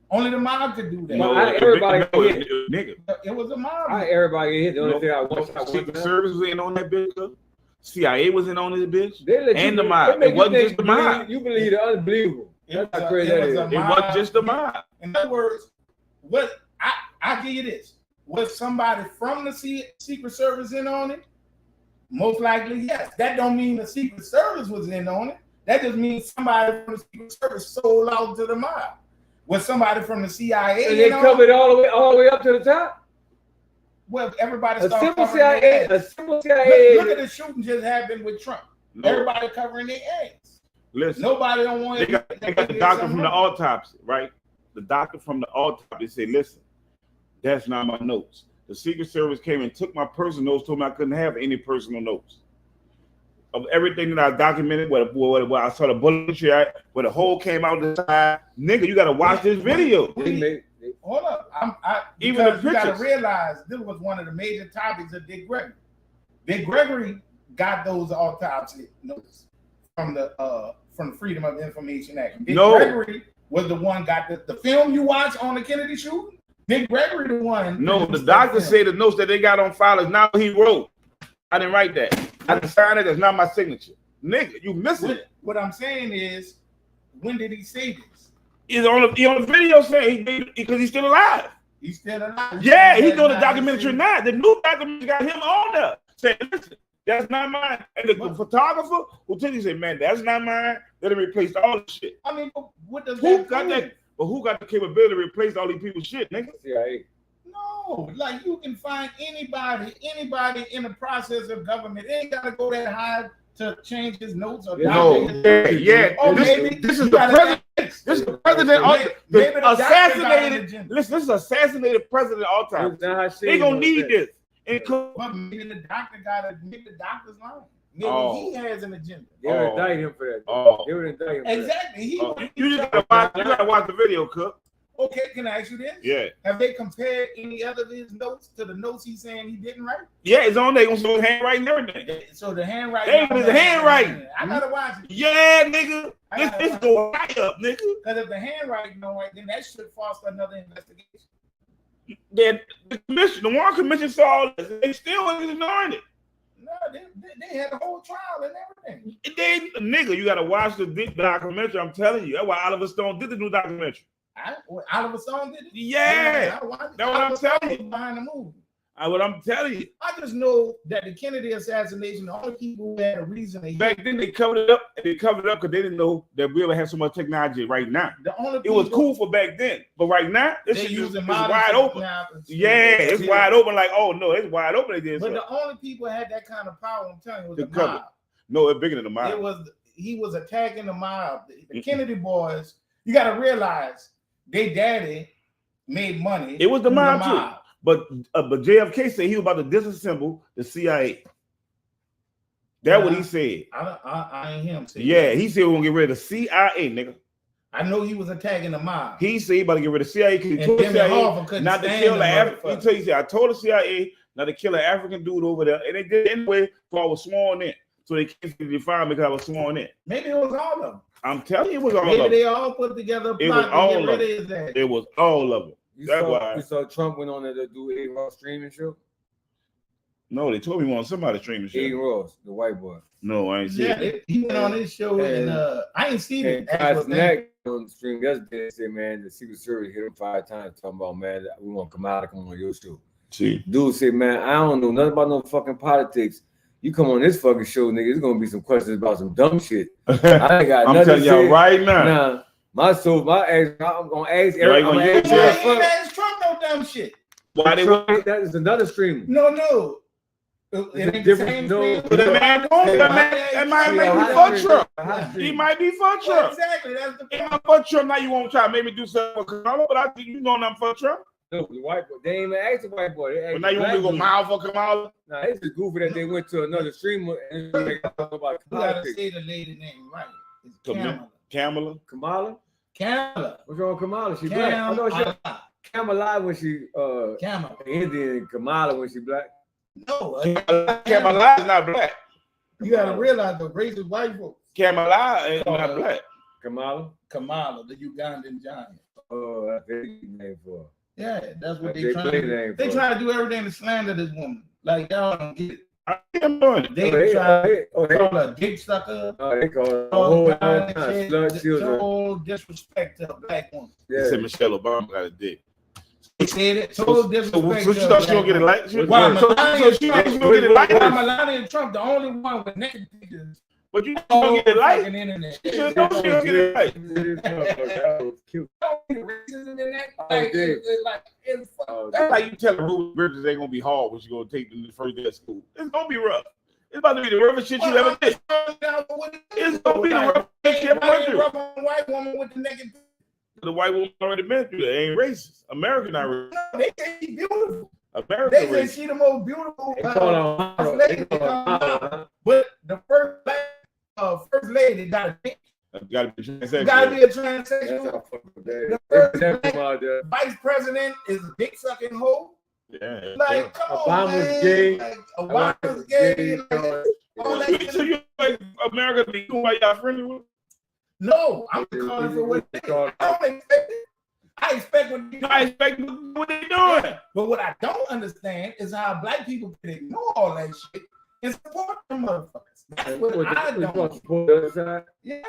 [SPEAKER 2] Only the mob could do that.
[SPEAKER 3] No, everybody hit.
[SPEAKER 1] Nigga.
[SPEAKER 2] It was a mob
[SPEAKER 3] I
[SPEAKER 2] hit.
[SPEAKER 3] everybody hit. The only thing I want.
[SPEAKER 1] Secret Service was in on that bitch. Though. CIA was in on this bitch.
[SPEAKER 3] They let
[SPEAKER 1] And
[SPEAKER 3] you,
[SPEAKER 1] the mob.
[SPEAKER 3] they make
[SPEAKER 1] It wasn't
[SPEAKER 3] you
[SPEAKER 1] just the mob.
[SPEAKER 3] You believe the unbelievable. That's how crazy
[SPEAKER 2] it
[SPEAKER 3] that
[SPEAKER 2] was
[SPEAKER 3] is.
[SPEAKER 2] a
[SPEAKER 1] It wasn't just the mob.
[SPEAKER 2] In other words, what I give you this. Was somebody from the Secret Service in on it? Most likely, yes. That don't mean the Secret Service was in on it. That just means somebody from the Secret Service sold out to the mob. Was somebody from the CIA?
[SPEAKER 3] And they covered all the way up to the top.
[SPEAKER 2] Well, everybody
[SPEAKER 3] A
[SPEAKER 2] started
[SPEAKER 3] simple
[SPEAKER 2] covering their
[SPEAKER 3] CIA.
[SPEAKER 2] ass.
[SPEAKER 3] A simple CIA.
[SPEAKER 2] Look at the shooting just happened with Trump.
[SPEAKER 1] No.
[SPEAKER 2] Everybody covering their ass.
[SPEAKER 1] Listen,
[SPEAKER 2] Nobody don't want.
[SPEAKER 1] they got the doctor from the autopsy, right? The doctor from the autopsy said, "Listen, that's not my notes. The Secret Service came and took my personal notes, told me I couldn't have any personal notes. Of everything that I documented, where I saw the bullet shot, where the hole came out the side. Nigga, you gotta watch this video.
[SPEAKER 2] Hold up.
[SPEAKER 1] Even the
[SPEAKER 2] because you gotta
[SPEAKER 1] pictures.
[SPEAKER 2] realize this was one of the major topics of Dick Gregory. Dick Gregory got those autopsy notes from the Freedom of Information Act. Dick
[SPEAKER 1] No.
[SPEAKER 2] Gregory was the one got the film you watch on the Kennedy shooting. Dick Gregory the one.
[SPEAKER 1] No, the doctor said the notes that they got on file is not what he wrote. I didn't write that. I didn't sign it. That's not my signature. Nigga, you missing it.
[SPEAKER 2] What I'm saying is, when did he say this?
[SPEAKER 1] He's on the video saying because he's still alive.
[SPEAKER 2] He's still alive.
[SPEAKER 1] Yeah, he's doing the documentary now. The new documentary got him on there. Saying, listen, that's not mine. And the photographer who took it said, man, that's not mine. They done replaced all the shit.
[SPEAKER 2] I mean, what does
[SPEAKER 1] Who
[SPEAKER 2] that
[SPEAKER 1] got
[SPEAKER 2] prove?
[SPEAKER 1] that? But who got the capability to replace all these people's shit, nigga?
[SPEAKER 3] CIA.
[SPEAKER 2] No, like you can find anybody in the process of government. They ain't gotta go that high to change his notes or
[SPEAKER 1] No, yeah.
[SPEAKER 2] Oh,
[SPEAKER 1] This
[SPEAKER 2] maybe
[SPEAKER 1] is
[SPEAKER 2] you
[SPEAKER 1] the
[SPEAKER 2] gotta
[SPEAKER 1] president.
[SPEAKER 2] ask.
[SPEAKER 1] This is the president.
[SPEAKER 2] Maybe the doctor got an
[SPEAKER 1] Assassinated.
[SPEAKER 2] agenda.
[SPEAKER 1] Listen, this is assassinated president all time. They gonna need this. And
[SPEAKER 2] But maybe the doctor maybe the doctor's lying. Maybe he has an agenda.
[SPEAKER 3] They would indict him for that.
[SPEAKER 1] Oh.
[SPEAKER 3] They would indict him for
[SPEAKER 2] Exactly.
[SPEAKER 1] You just gotta watch the video, Cook.
[SPEAKER 2] Okay, can I ask you this?
[SPEAKER 1] Yeah.
[SPEAKER 2] Have they compared any other of his notes to the notes he's saying he didn't write?
[SPEAKER 1] Yeah, it's on there. Gonna show his handwriting and everything.
[SPEAKER 2] So the handwriting.
[SPEAKER 1] Hey, his handwriting.
[SPEAKER 2] I gotta watch it.
[SPEAKER 1] Yeah, nigga. This go right up, nigga.
[SPEAKER 2] Because if the handwriting don't right, then that should foster another investigation.
[SPEAKER 1] Then the commission, the Warren Commission saw all this. They still ignoring it.
[SPEAKER 2] No, they had a whole trial and everything.
[SPEAKER 1] Nigga, you gotta watch the documentary. I'm telling you. That's why Oliver Stone did the new documentary.
[SPEAKER 2] Oliver Stone did it?
[SPEAKER 1] Yeah.
[SPEAKER 2] I watched it.
[SPEAKER 1] That's what I'm telling you.
[SPEAKER 2] Behind the movie.
[SPEAKER 1] What I'm telling you.
[SPEAKER 2] I just know that the Kennedy assassination, the only people who had a reason to
[SPEAKER 1] Back then they covered it up. And they covered it up because they didn't know that we ever have so much technology right now. It was cool for back then, but right now this shit is wide open. Yeah, it's wide open. Like, oh no, it's wide open.
[SPEAKER 2] But the only people had that kind of power, I'm telling you, was the
[SPEAKER 1] cover.
[SPEAKER 2] mob.
[SPEAKER 1] No, it's bigger than the mob.
[SPEAKER 2] He was attacking the mob. The Kennedy boys. You got to realize, they daddy made money.
[SPEAKER 1] It was the mob too. But JFK said he was about to disassemble the CIA. That's what he said.
[SPEAKER 2] I ain't him.
[SPEAKER 1] Yeah, he said we're gonna get rid of the CIA, nigga.
[SPEAKER 2] I know he was attacking the mob.
[SPEAKER 1] He said he about to get rid of the CIA because he
[SPEAKER 2] And
[SPEAKER 1] told the
[SPEAKER 2] Jimmy
[SPEAKER 1] CIA
[SPEAKER 2] Hoffa couldn't
[SPEAKER 1] not to
[SPEAKER 2] stand
[SPEAKER 1] kill
[SPEAKER 2] the
[SPEAKER 1] the African.
[SPEAKER 2] motherfucker.
[SPEAKER 1] He said, I told the CIA not to kill an African dude over there, and they did it anyway before I was sworn in. So they can't define me because I was sworn in.
[SPEAKER 2] Maybe it was all of them.
[SPEAKER 1] I'm telling you, it was all
[SPEAKER 2] Maybe
[SPEAKER 1] of
[SPEAKER 2] they
[SPEAKER 1] them.
[SPEAKER 2] all put together a
[SPEAKER 1] It was
[SPEAKER 2] plot to
[SPEAKER 1] all
[SPEAKER 2] get
[SPEAKER 1] of
[SPEAKER 2] rid of his ass.
[SPEAKER 1] It was all of them.
[SPEAKER 3] You
[SPEAKER 1] That's
[SPEAKER 3] saw,
[SPEAKER 1] why.
[SPEAKER 3] you saw Trump went on there to do Aiden Ross streaming show.
[SPEAKER 1] No, they told me on somebody streaming shit.
[SPEAKER 3] Aiden Ross, the white boy.
[SPEAKER 1] No, I ain't see it.
[SPEAKER 2] He went on his show and I ain't seen
[SPEAKER 3] And
[SPEAKER 2] it.
[SPEAKER 3] Josh Nack on the stream yesterday said, man, the Secret Service hit him 5 times talking about, man, we want Kamala to come on your show.
[SPEAKER 1] See,
[SPEAKER 3] Dude said, man, I don't know nothing about no fucking politics. You come on this fucking show, nigga, there's gonna be some questions about some dumb shit. I ain't got
[SPEAKER 1] I'm
[SPEAKER 3] nothing
[SPEAKER 1] telling
[SPEAKER 3] to
[SPEAKER 1] y'all
[SPEAKER 3] say.
[SPEAKER 1] right now.
[SPEAKER 3] Nah, my ass, I'm gonna ask
[SPEAKER 1] You ain't
[SPEAKER 3] Eric.
[SPEAKER 1] gonna
[SPEAKER 3] I'm
[SPEAKER 1] use
[SPEAKER 3] gonna
[SPEAKER 2] Why
[SPEAKER 3] ask
[SPEAKER 2] he ain't
[SPEAKER 3] Eric.
[SPEAKER 2] ask Trump no dumb shit?
[SPEAKER 1] Why they want
[SPEAKER 3] That is another streamer.
[SPEAKER 2] No. It ain't the
[SPEAKER 3] different-
[SPEAKER 2] same
[SPEAKER 3] no.
[SPEAKER 2] thing.
[SPEAKER 1] But that man going, that might make me fuck Trump. He might be for
[SPEAKER 2] Well,
[SPEAKER 1] Trump.
[SPEAKER 2] exactly. That's the
[SPEAKER 1] He
[SPEAKER 2] point.
[SPEAKER 1] might fuck Trump. Now you won't try to maybe do something for Kamala, but I think you know I'm for Trump.
[SPEAKER 3] No, the white boy. They ain't even asked the white boy. They asked
[SPEAKER 1] But now you
[SPEAKER 3] the
[SPEAKER 1] want me to
[SPEAKER 3] black
[SPEAKER 1] go
[SPEAKER 3] dude.
[SPEAKER 1] mile for Kamala?
[SPEAKER 3] Nah, it's just goofy that they went to another streamer and they talk about
[SPEAKER 2] You gotta
[SPEAKER 3] politics.
[SPEAKER 2] say the lady name right. It's
[SPEAKER 1] Kamala.
[SPEAKER 2] Kamala.
[SPEAKER 1] Kamala?
[SPEAKER 3] Kamala?
[SPEAKER 2] Kamala.
[SPEAKER 3] What's wrong with Kamala? She black. I know she
[SPEAKER 2] Kamala.
[SPEAKER 3] Kamala when she
[SPEAKER 2] Kamala.
[SPEAKER 3] Indian, Kamala when she black.
[SPEAKER 2] No,
[SPEAKER 1] Kamala is not black.
[SPEAKER 2] you gotta realize the racist white folks.
[SPEAKER 1] Kamala is not black.
[SPEAKER 3] Kamala?
[SPEAKER 2] Kamala, the Ugandan giant.
[SPEAKER 3] Oh, that's their name for her.
[SPEAKER 2] Yeah, that's what
[SPEAKER 3] That's
[SPEAKER 2] they
[SPEAKER 3] their
[SPEAKER 2] trying
[SPEAKER 3] play
[SPEAKER 2] to do.
[SPEAKER 3] name
[SPEAKER 2] They
[SPEAKER 3] for
[SPEAKER 2] try to do everything to slander this woman. Like y'all don't get it.
[SPEAKER 1] I am doing it.
[SPEAKER 2] They
[SPEAKER 3] They
[SPEAKER 2] try to
[SPEAKER 3] they
[SPEAKER 2] call her a dick sucker.
[SPEAKER 3] they call her a
[SPEAKER 2] All
[SPEAKER 3] whole
[SPEAKER 2] kind of
[SPEAKER 3] time
[SPEAKER 2] shit,
[SPEAKER 3] slut children.
[SPEAKER 2] total disrespect to a black woman.
[SPEAKER 1] He
[SPEAKER 3] Yeah.
[SPEAKER 1] said Michelle Obama got a dick.
[SPEAKER 2] They said it. Total
[SPEAKER 1] So
[SPEAKER 2] disrespect.
[SPEAKER 1] she
[SPEAKER 2] to a
[SPEAKER 1] thought she
[SPEAKER 2] black
[SPEAKER 1] gonna get it
[SPEAKER 2] woman.
[SPEAKER 1] like she,
[SPEAKER 2] Why,
[SPEAKER 1] so
[SPEAKER 2] Melania
[SPEAKER 1] she
[SPEAKER 2] Trump-
[SPEAKER 1] thinks she gonna get it like
[SPEAKER 2] Why
[SPEAKER 1] this.
[SPEAKER 2] Melania Trump, the only one with naked pictures.
[SPEAKER 1] But you don't get it like
[SPEAKER 2] fucking internet.
[SPEAKER 1] she should know she gonna get it like.
[SPEAKER 3] That was cute.
[SPEAKER 2] Racism in that.
[SPEAKER 3] Oh,
[SPEAKER 2] Like,
[SPEAKER 3] dude.
[SPEAKER 2] it's
[SPEAKER 3] Oh,
[SPEAKER 1] That's like you telling Ruby Bridges ain't gonna be hard when she gonna take them to the first day of school. It's gonna be rough. It's about to be the roughest shit you ever did. It's gonna be the roughest shit you ever went through.
[SPEAKER 2] Rough on white woman with the naked.
[SPEAKER 1] The white woman already been through that. They ain't racist. America not racist.
[SPEAKER 2] They say she's beautiful.
[SPEAKER 1] America
[SPEAKER 2] They say
[SPEAKER 1] racist.
[SPEAKER 2] she the most beautiful.
[SPEAKER 3] They call her model. They call her model.
[SPEAKER 2] But the first lady got a dick.
[SPEAKER 1] Gotta be transsexual.
[SPEAKER 2] Got to be a
[SPEAKER 3] That's
[SPEAKER 2] transsexual.
[SPEAKER 3] how fucking bad.
[SPEAKER 2] The first
[SPEAKER 3] That's
[SPEAKER 2] black-
[SPEAKER 3] from out there.
[SPEAKER 2] Vice president is a dick sucking hoe.
[SPEAKER 1] Yeah.
[SPEAKER 2] Like, come on,
[SPEAKER 3] Obama's
[SPEAKER 2] man.
[SPEAKER 3] gay.
[SPEAKER 2] Like, Obama's gay. Like, all that shit.
[SPEAKER 1] So you like America be doing why y'all friendly with?
[SPEAKER 2] No, I'm calling for what they I don't expect it. I expect what you
[SPEAKER 1] I expect what they doing.
[SPEAKER 2] But what I don't understand is how black people can ignore all that shit and support them motherfuckers. That's what I don't. Yeah,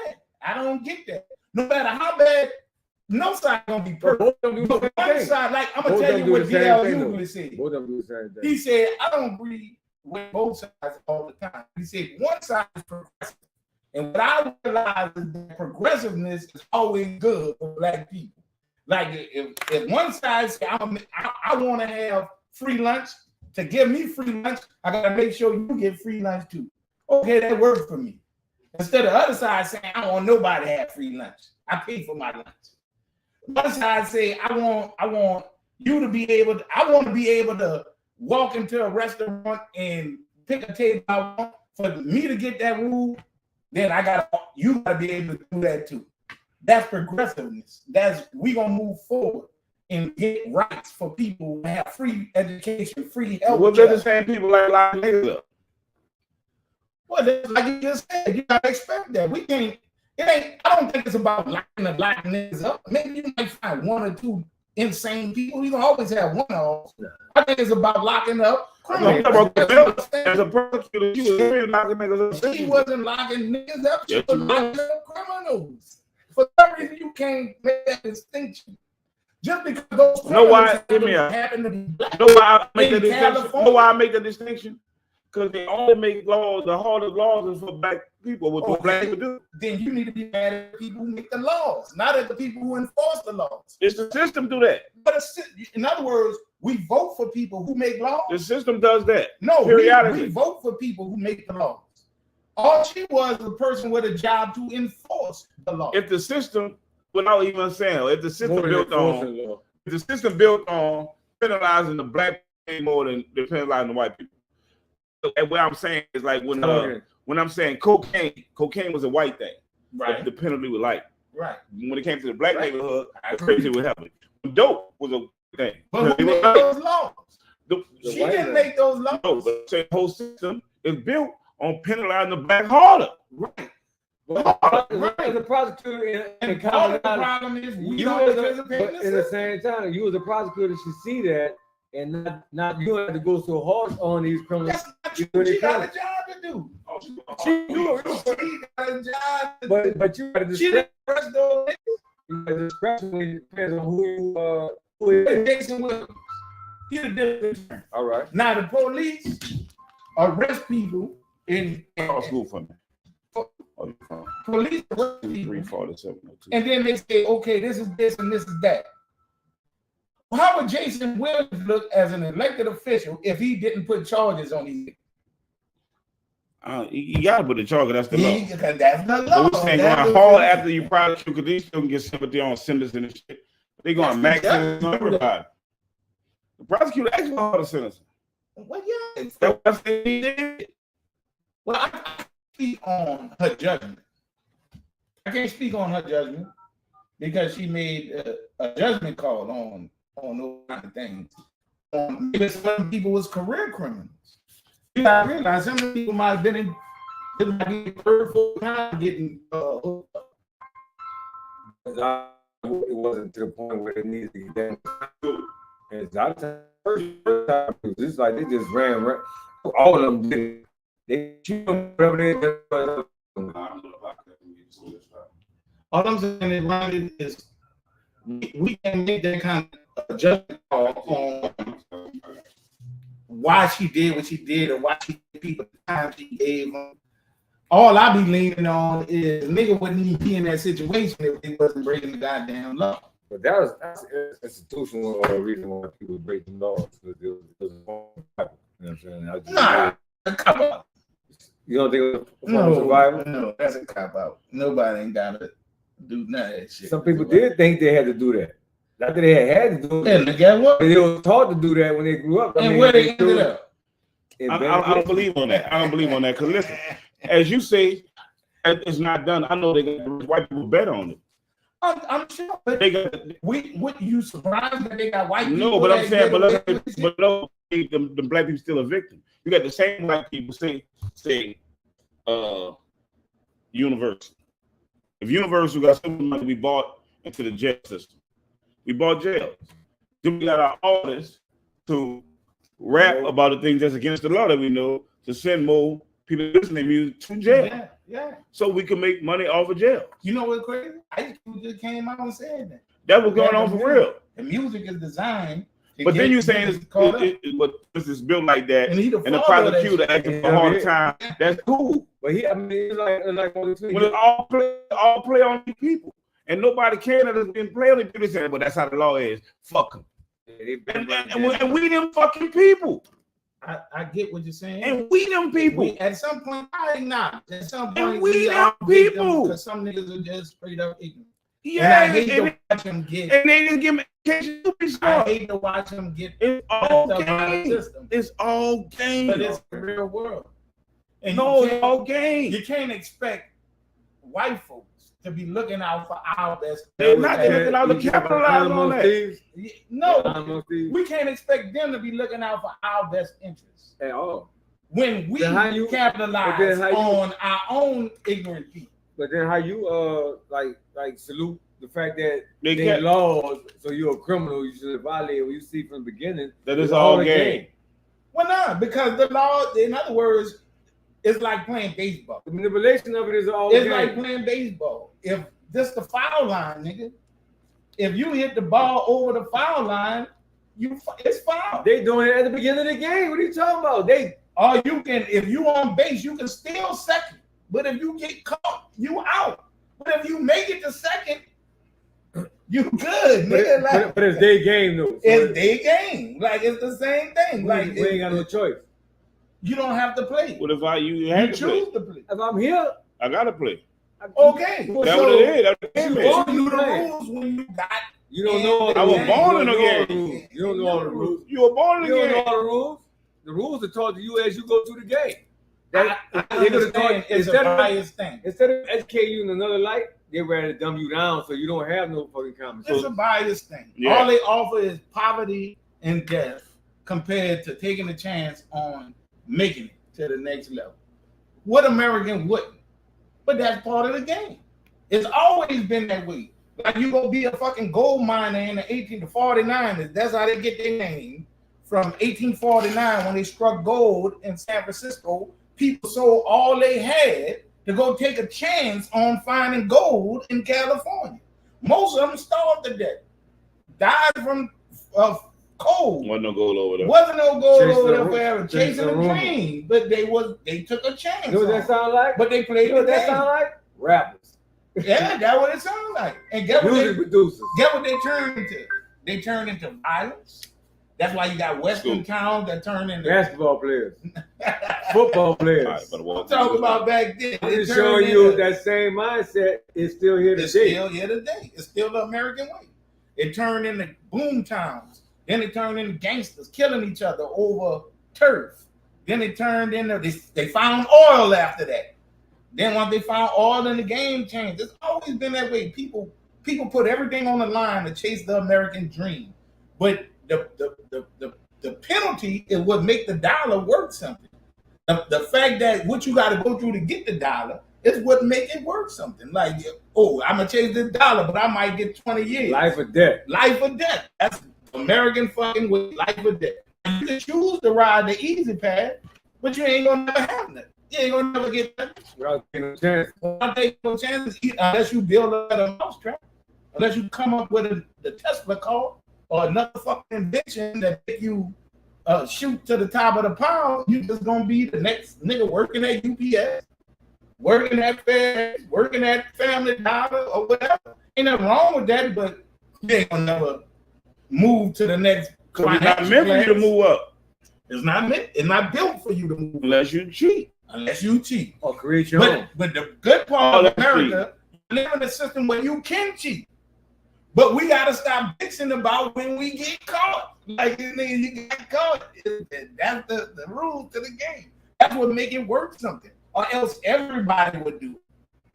[SPEAKER 2] I don't get that. No matter how bad, no side gonna be perfect. But one side, like I'm gonna
[SPEAKER 3] Both
[SPEAKER 2] tell
[SPEAKER 3] them
[SPEAKER 2] you
[SPEAKER 3] do
[SPEAKER 2] what
[SPEAKER 3] the same
[SPEAKER 2] D.L.
[SPEAKER 3] thing,
[SPEAKER 2] Hughley said.
[SPEAKER 3] Both of them do the same thing.
[SPEAKER 2] He said, I don't agree with both sides all the time. He said one side is progressive. And what I realize is that progressiveness is always good for black people. Like if one side says I want to have free lunch, to give me free lunch, I gotta make sure you get free lunch too. Okay, that works for me. Instead of the other side saying I don't want nobody to have free lunch. I pay for my lunch. One side say I want you to be able to, I want to be able to walk into a restaurant and pick a table I want. For me to get that rule, then you gotta be able to do that too. That's progressiveness. We gonna move forward and get rights for people to have free education, free health.
[SPEAKER 1] What the same people like niggas up?
[SPEAKER 2] Well, that's like you just said, you gotta expect that. We can't. It ain't. I don't think it's about locking the black niggas up. Maybe you might find one or two insane people. You gonna always have one of them. I think it's about locking up.
[SPEAKER 1] As a prosecutor, you was knocking niggas up.
[SPEAKER 2] She wasn't locking niggas up. She
[SPEAKER 1] Yes,
[SPEAKER 2] was
[SPEAKER 1] you
[SPEAKER 2] locking up criminals. For some reason, you can't make that distinction. Just because those criminals happen to be black.
[SPEAKER 1] Know why I make
[SPEAKER 2] In
[SPEAKER 1] that distinction?
[SPEAKER 2] California.
[SPEAKER 1] Know why I make that distinction? Because they only make laws, the hardest laws is for black people. What black people do.
[SPEAKER 2] Then you need to be mad at the people who make the laws, not at the people who enforce the laws.
[SPEAKER 1] It's the system do that.
[SPEAKER 2] But in other words, we vote for people who make laws.
[SPEAKER 1] The system does that.
[SPEAKER 2] No,
[SPEAKER 1] periodically.
[SPEAKER 2] we vote for people who make the laws. All she was a person with a job to enforce the law.
[SPEAKER 1] If the system, without even saying, if the system built on penalizing the black people more than they're penalizing the white people. And what I'm saying is like when I'm saying cocaine was a white thing.
[SPEAKER 2] Right.
[SPEAKER 1] The penalty was light.
[SPEAKER 2] Right.
[SPEAKER 1] When it came to the black neighborhood, crazy what happened. Dope was a thing.
[SPEAKER 2] But who made those laws? She didn't make those laws.
[SPEAKER 1] No, but the whole system is built on penalizing the black harder.
[SPEAKER 2] Right.
[SPEAKER 3] As a prosecutor in
[SPEAKER 2] Part of the
[SPEAKER 3] Colorado,
[SPEAKER 2] problem is we
[SPEAKER 3] you
[SPEAKER 2] don't
[SPEAKER 3] as a,
[SPEAKER 2] participate
[SPEAKER 3] but
[SPEAKER 2] in
[SPEAKER 3] in
[SPEAKER 2] the
[SPEAKER 3] the
[SPEAKER 2] system.
[SPEAKER 3] same time, you as a prosecutor should see that and not you don't have to go so hard on these criminals.
[SPEAKER 2] That's not true. She got a job to do. She got a job to do.
[SPEAKER 3] But you got to
[SPEAKER 2] She didn't arrest those niggas.
[SPEAKER 3] you got to discretion when it depends on who it is.
[SPEAKER 2] Jason Williams. He the difference.
[SPEAKER 3] All right.
[SPEAKER 2] Now the police arrest people in
[SPEAKER 1] School for me.
[SPEAKER 2] police arrest people,
[SPEAKER 1] 34702.
[SPEAKER 2] and then they say, okay, this is this and this is that. Well, how would Jason Williams look as an elected official if he didn't put charges on these?
[SPEAKER 1] You gotta put the charge. That's the law.
[SPEAKER 2] Because that's the law.
[SPEAKER 1] But we're saying going hard after you prosecute because these people get sympathy on sentencing and shit. They going max sentence on everybody. The prosecutor actually hard to sentence.
[SPEAKER 2] Well, yeah.
[SPEAKER 1] That's what he did.
[SPEAKER 2] Well, I can't speak on her judgment. I can't speak on her judgment because she made a judgment call on those kind of things. Maybe some people was career criminals. You gotta realize some people might have been in the third, fourth time getting hooked up.
[SPEAKER 3] It wasn't to the point where it needed to get down. And the first time, it's like they just ran. All of them did it. They shoot them, whatever they did.
[SPEAKER 2] All I'm saying is, Ronnie, is we can make that kind of judgment call on why she did what she did or why she gave people the time she gave them. All I be leaning on is nigga wouldn't even be in that situation if they wasn't breaking the goddamn law.
[SPEAKER 3] But that's institutional reason why people break the laws. Because it was wrong. You know what I'm saying?
[SPEAKER 2] Nah, a cop out.
[SPEAKER 3] You don't think it was a survival?
[SPEAKER 2] No, that's a cop out. Nobody ain't gotta do none of that shit.
[SPEAKER 3] Some people did think they had to do that. Not that they had to do it.
[SPEAKER 2] And guess what?
[SPEAKER 3] They were taught to do that when they grew up.
[SPEAKER 2] And where they ended up?
[SPEAKER 1] I don't believe on that. I don't believe on that. Because listen, as you say, it's not done. I know they got white people bet on it.
[SPEAKER 2] I'm sure. But
[SPEAKER 1] They got
[SPEAKER 2] would you surprised that they got white people?
[SPEAKER 1] no, but I'm saying,
[SPEAKER 2] that
[SPEAKER 1] but no, the black people still a victim. You got the same white people say Universal. If Universal got some money we bought into the jail system, we bought jails. Then we got our artists to rap about the things that's against the law that we know to send more people listening to music to jail.
[SPEAKER 2] Yeah.
[SPEAKER 1] So we can make money off of jail.
[SPEAKER 2] You know what's crazy? Ice Cube just came out and said that.
[SPEAKER 1] That was going on for real.
[SPEAKER 2] The music is designed.
[SPEAKER 1] But then you're saying but this is built like that,
[SPEAKER 2] and
[SPEAKER 1] the prosecutor acting for all the time. That's cool.
[SPEAKER 3] But he, I mean, it's like
[SPEAKER 1] when it's all play on these people, and nobody cares that it's been play on these people. They say, "But that's how the law is. Fuck them." And we them fucking people.
[SPEAKER 2] I get what you're saying.
[SPEAKER 1] And we them people.
[SPEAKER 2] At some point, I not. At some point,
[SPEAKER 1] and we them people.
[SPEAKER 2] Because some niggas are just straight up ignorant.
[SPEAKER 1] Yeah,
[SPEAKER 2] and I hate to watch them get.
[SPEAKER 1] And they didn't give me education.
[SPEAKER 2] I hate to watch them get.
[SPEAKER 1] It's all game. It's all game.
[SPEAKER 2] But it's the real world. And
[SPEAKER 1] no, it's all game.
[SPEAKER 2] You can't expect white folks to be looking out for our best.
[SPEAKER 1] They're not looking out to capitalize on that.
[SPEAKER 2] No, we can't expect them to be looking out for our best interests
[SPEAKER 3] at all.
[SPEAKER 2] When we capitalize on our own ignorant people.
[SPEAKER 3] But then how you like salute the fact that they laws, so you're a criminal, you should violate what you see from the beginning.
[SPEAKER 1] That is all game.
[SPEAKER 2] Well, no, because the law, in other words, it's like playing baseball.
[SPEAKER 3] The manipulation of it is all game.
[SPEAKER 2] It's like playing baseball. If this the foul line, nigga, if you hit the ball over the foul line, it's foul.
[SPEAKER 3] They doing it at the beginning of the game. What are you talking about?
[SPEAKER 2] If you on base, you can steal second. But if you get caught, you out. But if you make it to second, you good, nigga.
[SPEAKER 3] But it's their game though. So
[SPEAKER 2] it's their game. Like it's the same thing. We
[SPEAKER 3] ain't got no choice.
[SPEAKER 2] You don't have to play.
[SPEAKER 1] What if you
[SPEAKER 2] choose to play?
[SPEAKER 3] If I'm here,
[SPEAKER 1] I gotta play.
[SPEAKER 2] Okay.
[SPEAKER 1] That's what it is.
[SPEAKER 2] You know the rules when you got
[SPEAKER 3] You don't know all the
[SPEAKER 1] I was
[SPEAKER 3] rules.
[SPEAKER 1] born in
[SPEAKER 3] You don't know all the
[SPEAKER 1] the game.
[SPEAKER 3] rules. You don't know all the rules.
[SPEAKER 1] You were born in
[SPEAKER 3] You
[SPEAKER 1] the
[SPEAKER 3] don't know
[SPEAKER 1] game.
[SPEAKER 3] all the rules. The rules are taught to you as you go through the game.
[SPEAKER 2] I understand it's a biased thing.
[SPEAKER 3] Instead of educating you in another light, they're ready to dumb you down so you don't have no fucking
[SPEAKER 2] It's
[SPEAKER 3] conversation.
[SPEAKER 2] a biased thing.
[SPEAKER 1] Yeah.
[SPEAKER 2] All they offer is poverty and death compared to taking a chance on making it to the next level. What American wouldn't? But that's part of the game. It's always been that way. Like you go be a fucking gold miner in the 1849. That's how they get their name. From 1849 when they struck gold in San Francisco, people sold all they had to go take a chance on finding gold in California. Most of them starved to death, died from cold.
[SPEAKER 1] Wasn't no goal over there.
[SPEAKER 2] Wasn't no gold
[SPEAKER 3] Chasing
[SPEAKER 2] over
[SPEAKER 3] the
[SPEAKER 2] there
[SPEAKER 3] ru-
[SPEAKER 2] forever,
[SPEAKER 3] chasing
[SPEAKER 2] chasing
[SPEAKER 3] the
[SPEAKER 2] a
[SPEAKER 3] rumor.
[SPEAKER 2] dream. But they took a chance.
[SPEAKER 3] You know what that
[SPEAKER 2] on.
[SPEAKER 3] sound like?
[SPEAKER 2] But they played
[SPEAKER 3] You know
[SPEAKER 2] the
[SPEAKER 3] what that
[SPEAKER 2] game.
[SPEAKER 3] sound like? Rappers.
[SPEAKER 2] Yeah, that's what it sounds like. And get what
[SPEAKER 3] Music producers.
[SPEAKER 2] they turned into? They turned into violence. That's why you got Western towns that turn into
[SPEAKER 3] Basketball players. Football players.
[SPEAKER 1] All right, but
[SPEAKER 2] I'm talking about back then.
[SPEAKER 3] I'm
[SPEAKER 2] It
[SPEAKER 3] just
[SPEAKER 2] turned
[SPEAKER 3] showing you
[SPEAKER 2] into-
[SPEAKER 3] that same mindset is still here
[SPEAKER 2] It's
[SPEAKER 3] today.
[SPEAKER 2] still here today. It's still the American way. It turned into boom towns. Then it turned into gangsters killing each other over turf. Then it turned into they found oil after that. Then once they found oil, then the game changed. It's always been that way. People put everything on the line to chase the American dream. But the penalty is what make the dollar worth something. The fact that what you got to go through to get the dollar is what make it worth something. Like, oh, I'm gonna chase this dollar, but I might get 20 years.
[SPEAKER 3] Life or death.
[SPEAKER 2] Life or death. That's American fucking way. Life or death. You can choose to ride the easy path, but you ain't gonna never have nothing. You ain't gonna never get nothing.
[SPEAKER 3] Without taking a chance.
[SPEAKER 2] I'll take no chances unless you build a mousetrap, unless you come up with the Tesla car or another fucking invention that make you shoot to the top of the pile. You just gonna be the next nigga working at UPS, working at FedEx, working at Family Dollar or whatever. Ain't nothing wrong with that, but you ain't gonna never move to the next.
[SPEAKER 1] Because it's not meant for you to move up
[SPEAKER 2] It's not meant. It's not built for you to move
[SPEAKER 1] unless you cheat.
[SPEAKER 2] unless you cheat.
[SPEAKER 3] Or create your own.
[SPEAKER 2] But the good part
[SPEAKER 1] Oh,
[SPEAKER 2] of
[SPEAKER 1] that's
[SPEAKER 2] America, we live in a system where you can cheat. But we gotta stop bitching about when we get caught. Like nigga, you get caught. That's the rules to the game. That's what make it worth something. Or else everybody would do it.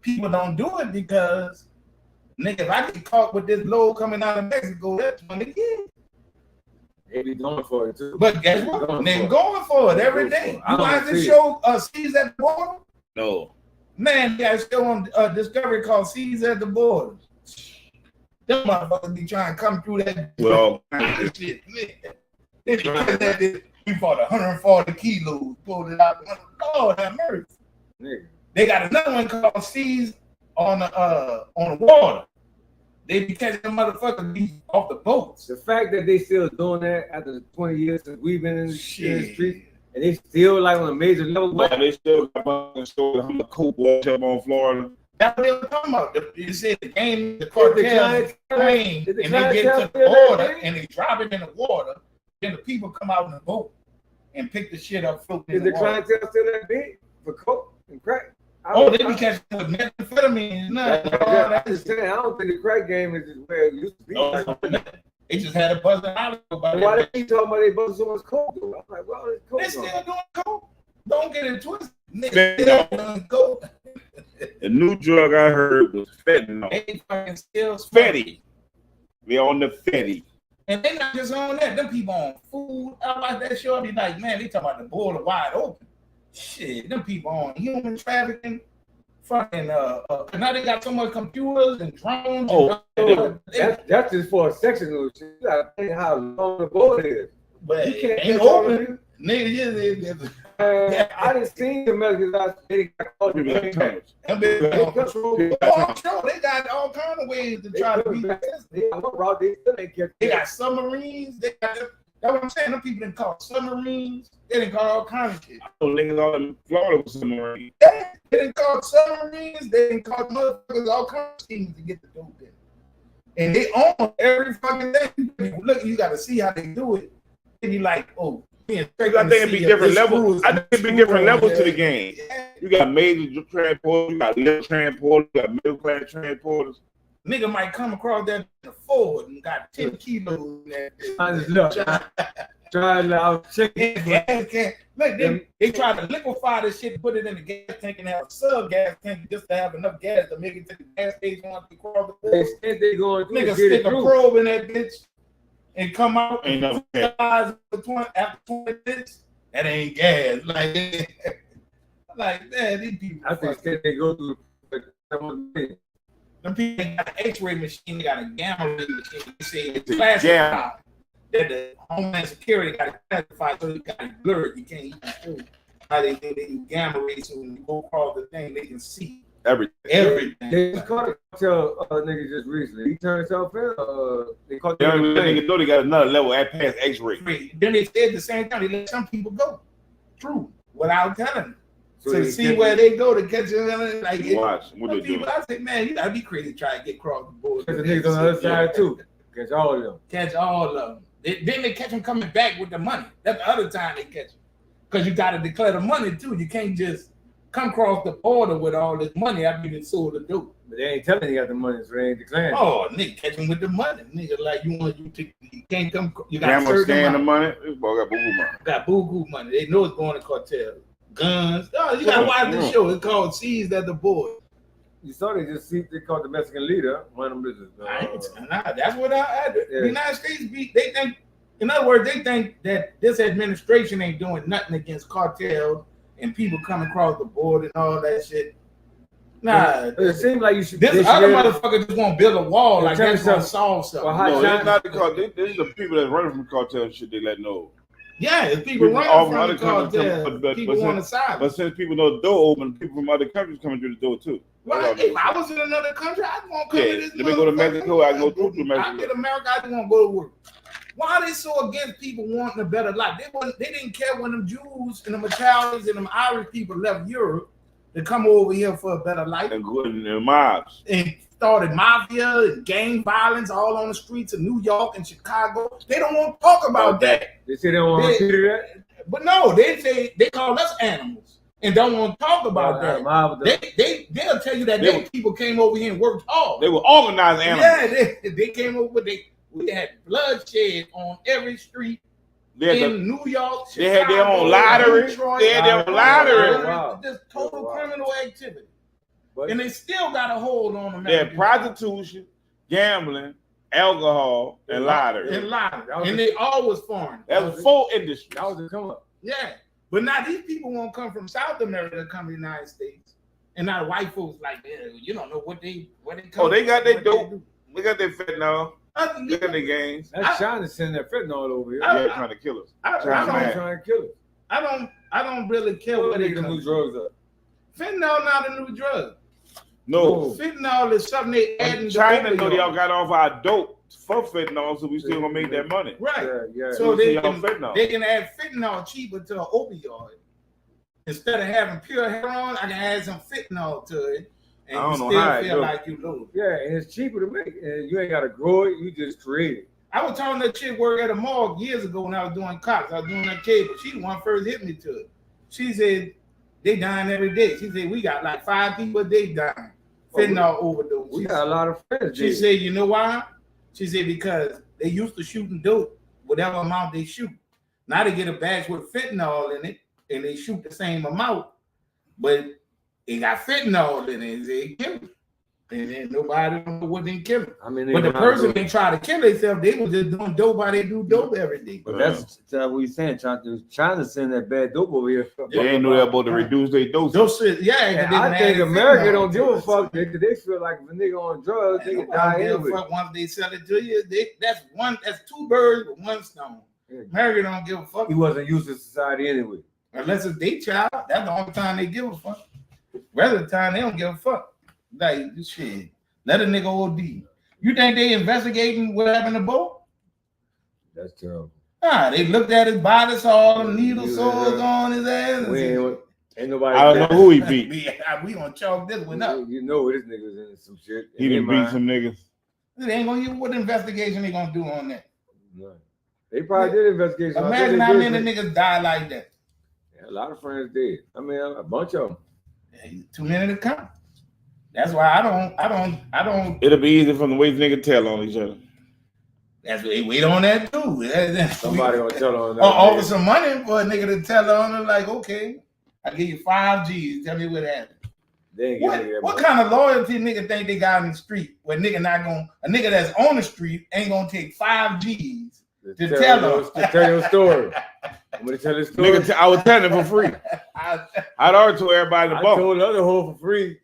[SPEAKER 2] People don't do it because nigga, if I get caught with this load coming out of Mexico, that's 20 years.
[SPEAKER 3] They be going for it too.
[SPEAKER 2] But guess what? They're going for it every day.
[SPEAKER 3] I
[SPEAKER 2] You
[SPEAKER 3] don't
[SPEAKER 2] watch the
[SPEAKER 3] see
[SPEAKER 2] show Seas at the Border?
[SPEAKER 1] No.
[SPEAKER 2] Man, they got a show on Discovery called Seas at the Border. Them motherfuckers be trying to come through that.
[SPEAKER 1] Well,
[SPEAKER 2] shit, man. They be coming at this. We fought 140 kilos, pulled it out. Lord have mercy.
[SPEAKER 3] Nigga.
[SPEAKER 2] They got another one called Seas on the water. They be catching them motherfuckers be off the boats.
[SPEAKER 3] The fact that they still doing that after the 20 years since we've been in the
[SPEAKER 2] Shit.
[SPEAKER 3] street, and they still like on a major level.
[SPEAKER 1] but they still got fucking stories. I'm the coke wash up on Florida.
[SPEAKER 2] That's what they were talking about. You said the game, the
[SPEAKER 3] Is the
[SPEAKER 2] cartel
[SPEAKER 3] clientele-
[SPEAKER 2] plane,
[SPEAKER 3] is the
[SPEAKER 2] and they get
[SPEAKER 3] clientele
[SPEAKER 2] to the
[SPEAKER 3] still that
[SPEAKER 2] water
[SPEAKER 3] big?
[SPEAKER 2] and they drop it in the water. Then the people come out in the boat and pick the shit up floating
[SPEAKER 3] Is
[SPEAKER 2] in
[SPEAKER 3] the
[SPEAKER 2] the water.
[SPEAKER 3] clientele still that big for coke and crack?
[SPEAKER 2] Oh, they be catching with methamphetamine and nothing.
[SPEAKER 3] I understand. I don't think the crack game is where it used to be.
[SPEAKER 2] No, they just had a buzzing out about
[SPEAKER 3] Why
[SPEAKER 2] that.
[SPEAKER 3] they keep talking about they busting so much coke? Though? I'm like, well, it's coke.
[SPEAKER 2] They still doing coke. Don't get it twisted.
[SPEAKER 1] Fentanyl.
[SPEAKER 2] Niggas still doing coke.
[SPEAKER 1] The new drug I heard was fentanyl.
[SPEAKER 2] They fucking still
[SPEAKER 1] Fetty. They on the Fetty.
[SPEAKER 2] And they not just on that. Them people on food. I like that show. I be like, man, they talking about the border wide open. Shit, them people on human trafficking. Fucking now they got so much computers and drones.
[SPEAKER 1] Oh,
[SPEAKER 3] That's just for a section of shit. You gotta think how long the boat is.
[SPEAKER 2] but
[SPEAKER 3] You can't
[SPEAKER 2] ain't
[SPEAKER 3] catch all of
[SPEAKER 2] open. Nigga, just
[SPEAKER 3] I didn't see the Americans out there. They got caught in
[SPEAKER 1] People
[SPEAKER 3] the
[SPEAKER 1] got tunnels.
[SPEAKER 2] them bitches
[SPEAKER 3] They
[SPEAKER 2] on
[SPEAKER 3] control-
[SPEAKER 2] control. Oh, I'm sure they got all kind of ways to
[SPEAKER 3] They
[SPEAKER 2] try to
[SPEAKER 3] coming
[SPEAKER 2] beat
[SPEAKER 3] back.
[SPEAKER 2] the system.
[SPEAKER 3] They got one route, they still ain't catch
[SPEAKER 2] They
[SPEAKER 3] that.
[SPEAKER 2] got submarines. They got that's what I'm saying. Them people didn't call submarines. They didn't call all kinds of shit.
[SPEAKER 1] Those niggas all in Florida was submarine.
[SPEAKER 2] They didn't call submarines. They didn't call motherfuckers all kinds of things to get the dope in. And they own every fucking thing. Look, you got to see how they do it. And you like, oh,
[SPEAKER 1] I think it'd be different levels. I think it'd be different levels to the game.
[SPEAKER 2] Yeah.
[SPEAKER 1] You got major transporters, you got little transporters, you got middle class transporters.
[SPEAKER 2] Nigga might come across that in a Ford and got 10 kilos in that bitch.
[SPEAKER 3] I just look. Trying to check it.
[SPEAKER 2] Look, they try to liquefy this shit, put it in the gas tank, and have a sub gas tank just to have enough gas to make it to the gas station once they cross the border.
[SPEAKER 3] They going
[SPEAKER 2] Nigga stick a probe in that bitch and come out
[SPEAKER 1] Ain't no
[SPEAKER 2] after 20 minutes. That ain't gas. Like man, these people.
[SPEAKER 3] I think they go through.
[SPEAKER 2] Them people ain't got an X-ray machine, they got a gamma ray machine. They say it's classified. That the Homeland Security got to classify, so you got it blurred. You can't even see how they do. They use gamma rays, so when you go across the thing, they can see everything.
[SPEAKER 3] They just caught a nigga just recently. He turned himself in. They caught the
[SPEAKER 1] nigga know they got another level at past X-ray.
[SPEAKER 2] Then they said the same time they let some people go through without telling them. So to see where they go to catch them, like
[SPEAKER 1] watch what they do.
[SPEAKER 2] I say, man, you gotta be crazy trying to get across the border.
[SPEAKER 3] There's the niggas on the other side too. Catch all of them.
[SPEAKER 2] Catch all of them. Then they catch them coming back with the money. That's the other time they catch them. Because you got to declare the money too. You can't just come across the border with all this money after you sold the dope.
[SPEAKER 3] But they ain't telling you got the money, so they ain't declaring.
[SPEAKER 2] Oh, nigga, catch them with the money. Nigga, like you can't come. You got
[SPEAKER 1] to scan the money. This boy got boo-boo money.
[SPEAKER 2] Got boo-boo money. They know it's going to cartel. Guns. Oh, you got to watch this show. It's called Seized at the Border.
[SPEAKER 3] You saw they called the Mexican leader. One of them business.
[SPEAKER 2] That's what the United States they think. In other words, they think that this administration ain't doing nothing against cartels and people coming across the border and all that shit. Nah,
[SPEAKER 3] it seems like you should.
[SPEAKER 2] This other motherfucker just want to build a wall like that's gonna solve something.
[SPEAKER 1] No, it's not the cartel. This is the people that's running from cartel and shit. They let know.
[SPEAKER 2] Yeah, it's people running from the cartel. People on the side.
[SPEAKER 1] But since people know the door open, people from other countries coming through the door too.
[SPEAKER 2] Well, if I was in another country, I'd want to come to this.
[SPEAKER 1] Let me go to Mexico. I can go through to Mexico.
[SPEAKER 2] I get America. I just want to go to work. Why are they so against people wanting a better life? They didn't care when them Jews and them Italians and them Irish people left Europe to come over here for a better life.
[SPEAKER 1] And go in their mobs.
[SPEAKER 2] And started mafia and gang violence all on the streets of New York and Chicago. They don't want to talk about that.
[SPEAKER 3] They say they don't want to hear that?
[SPEAKER 2] But no, they call us animals and don't want to talk about that. They'll tell you that those people came over here and worked hard.
[SPEAKER 1] They were organized animals.
[SPEAKER 2] Yeah, they came over, we had bloodshed on every street in New York.
[SPEAKER 1] Chicago, they had their own lottery.
[SPEAKER 2] Detroit,
[SPEAKER 1] they had their own lottery.
[SPEAKER 3] Wow.
[SPEAKER 2] Just total criminal activity. And they still got a hold on them.
[SPEAKER 1] They had prostitution, gambling, alcohol, and lottery.
[SPEAKER 2] And they always foreign.
[SPEAKER 1] That was full industry.
[SPEAKER 3] That was the come up.
[SPEAKER 2] Yeah. But now these people won't come from South America to come to the United States. And now white folks like, you don't know where they come.
[SPEAKER 1] Oh, they got their dope. They got their fentanyl. Look at the games.
[SPEAKER 3] That's China sending their fentanyl over here.
[SPEAKER 1] They're trying to kill us.
[SPEAKER 3] Trying to kill us.
[SPEAKER 2] I don't really care what they
[SPEAKER 3] the new drugs up.
[SPEAKER 2] Fentanyl not a new drug.
[SPEAKER 1] No.
[SPEAKER 2] Fentanyl is something they add.
[SPEAKER 1] China know y'all got off our dope for fentanyl, so we still gonna make that money.
[SPEAKER 2] Right.
[SPEAKER 3] Yeah.
[SPEAKER 2] So they can add fentanyl cheaper to an opioid. Instead of having pure heroin, I can add some fentanyl to it. And
[SPEAKER 1] I don't
[SPEAKER 2] you
[SPEAKER 1] know how
[SPEAKER 2] still feel like you lose.
[SPEAKER 3] Yeah, and it's cheaper to make. And you ain't got to grow it. You just create it.
[SPEAKER 2] I was telling that chick work at a morgue years ago when I was doing cops. I was doing that cable. She the one first hit me to it. She said they dying every day. She said we got like 5 people a day dying. Fentanyl overdose.
[SPEAKER 3] We got a lot of friends.
[SPEAKER 2] She said, you know why? She said because they used to shooting dope, whatever amount they shoot. Now they get a batch with fentanyl in it, and they shoot the same amount, but it got fentanyl in it. They kill it. And then nobody don't know what they kill it.
[SPEAKER 3] I mean,
[SPEAKER 2] but the person they try to kill themselves, they was just doing dope while they do dope every day.
[SPEAKER 3] But that's what we're saying. Trying to send that bad dope over here.
[SPEAKER 1] They ain't know that about to reduce their dose.
[SPEAKER 3] I think America don't give a fuck. They feel like if a nigga on drugs, they can die anyway.
[SPEAKER 2] Once they sell it to you, that's 2 birds with 1 stone. Yeah. America don't give a fuck.
[SPEAKER 3] He wasn't used to society anyway.
[SPEAKER 2] Unless it's their child, that's the only time they give a fuck. Rest of the time they don't give a fuck. Like this shit. Let a nigga OD. You think they investigating what happened to Bo?
[SPEAKER 3] That's terrible.
[SPEAKER 2] They looked at his body, saw needle sores on his ass.
[SPEAKER 3] Ain't nobody.
[SPEAKER 1] I don't know who he beat.
[SPEAKER 2] We gonna chalk this one up.
[SPEAKER 3] You know this nigga's in some shit.
[SPEAKER 1] He done beat some niggas.
[SPEAKER 2] They ain't gonna what investigation they gonna do on that?
[SPEAKER 3] No. They probably did investigation.
[SPEAKER 2] Imagine how many niggas die like that.
[SPEAKER 3] Yeah, a lot of friends did. I mean, a bunch of them.
[SPEAKER 2] Too many to count. That's why I don't.
[SPEAKER 1] It'll be easy from the way niggas tell on each other.
[SPEAKER 2] That's what they wait on that too.
[SPEAKER 3] Somebody gonna tell on that.
[SPEAKER 2] Offer some money for a nigga to tell on her, like, okay, I give you 5 G's. Tell me what happened. What kind of loyalty nigga think they got in the street where a nigga that's on the street ain't gonna take 5 G's to tell
[SPEAKER 3] your story. I'm gonna tell this story.
[SPEAKER 1] Nigga, I was telling it for free. I'd already told everybody the
[SPEAKER 3] I
[SPEAKER 1] bump.
[SPEAKER 3] told the other hoe for free.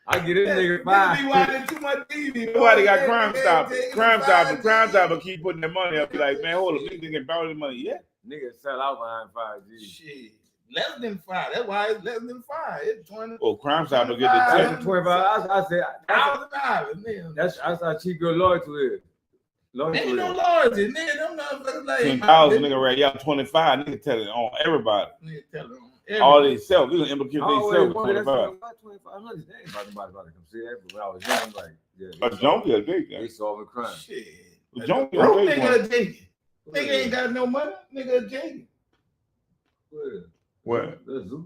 [SPEAKER 3] I get this nigga 5.
[SPEAKER 2] Be watching too much TV.
[SPEAKER 1] Nobody got Crime Stopper. Crime Stopper keep putting that money up. Be like, man, hold up, nigga can borrow the money. Yeah.
[SPEAKER 3] Nigga sell out behind 5 G.
[SPEAKER 2] Shit. Less than 5. That's why it's less than 5. It's 20.
[SPEAKER 1] Oh, Crime Stopper get the
[SPEAKER 3] That's
[SPEAKER 1] tip.
[SPEAKER 3] the 25. I said
[SPEAKER 2] $1,000.
[SPEAKER 3] that's how cheap your loyalty is.
[SPEAKER 2] Ain't no loyalty. Nigga, them motherfuckers like
[SPEAKER 1] 10,000 nigga right, y'all 25. Nigga tell it on everybody.
[SPEAKER 2] Nigga tell them.
[SPEAKER 1] All they sell, we gonna implicate
[SPEAKER 3] I
[SPEAKER 1] they
[SPEAKER 3] always
[SPEAKER 1] sell for
[SPEAKER 3] wanted that
[SPEAKER 1] 25.
[SPEAKER 3] for $2,500. They ain't about to come see that. But when I was young, I'm like, yeah.
[SPEAKER 1] But don't be a big
[SPEAKER 3] They
[SPEAKER 1] guy.
[SPEAKER 3] solving crime.
[SPEAKER 2] Shit.
[SPEAKER 1] Don't be
[SPEAKER 2] Broke
[SPEAKER 1] a big
[SPEAKER 2] nigga
[SPEAKER 1] one.
[SPEAKER 2] a take. Nigga ain't got no money. Nigga a take.
[SPEAKER 3] Where?
[SPEAKER 1] What?
[SPEAKER 3] That's Zeus.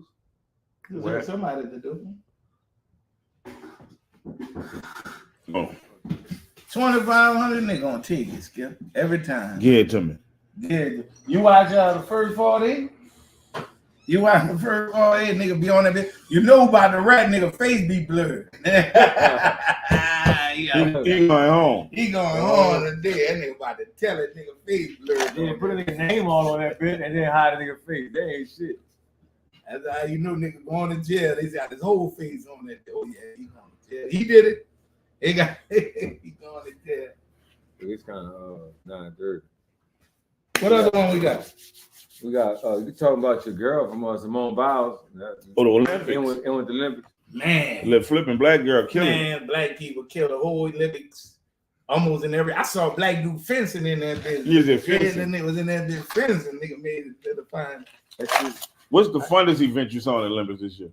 [SPEAKER 1] Where?
[SPEAKER 2] Somebody to do.
[SPEAKER 1] Oh,
[SPEAKER 2] 2,500 nigga gonna take it, Skip. Every time.
[SPEAKER 1] give it to me.
[SPEAKER 2] Yeah. You watch the first 40. You watch the first 40, nigga be on that bit. You know about the rat nigga face be blurred.
[SPEAKER 1] He going home.
[SPEAKER 2] He going on today. That nigga about to tell that nigga face blurred.
[SPEAKER 3] Yeah, put a nigga name all on that bit and then hide a nigga face. That ain't shit.
[SPEAKER 2] That's how you know nigga going to jail. They got his whole face on that. Oh yeah, he going to jail. He did it. He going to jail.
[SPEAKER 3] It's kind of 9:30.
[SPEAKER 2] What other one we got?
[SPEAKER 3] We got you talking about your girl from Simone Biles.
[SPEAKER 1] Oh, the Olympics.
[SPEAKER 3] It went the Olympics.
[SPEAKER 2] Man,
[SPEAKER 1] The flipping black girl killing.
[SPEAKER 2] man, black people kill the whole Olympics. Almost in every. I saw a black dude fencing in that bitch.
[SPEAKER 1] He was in
[SPEAKER 2] Yeah,
[SPEAKER 1] fencing.
[SPEAKER 2] the nigga was in that bitch fencing. Nigga made it to the final.
[SPEAKER 3] That's just,
[SPEAKER 1] What's the funnest event you saw in the Olympics this year?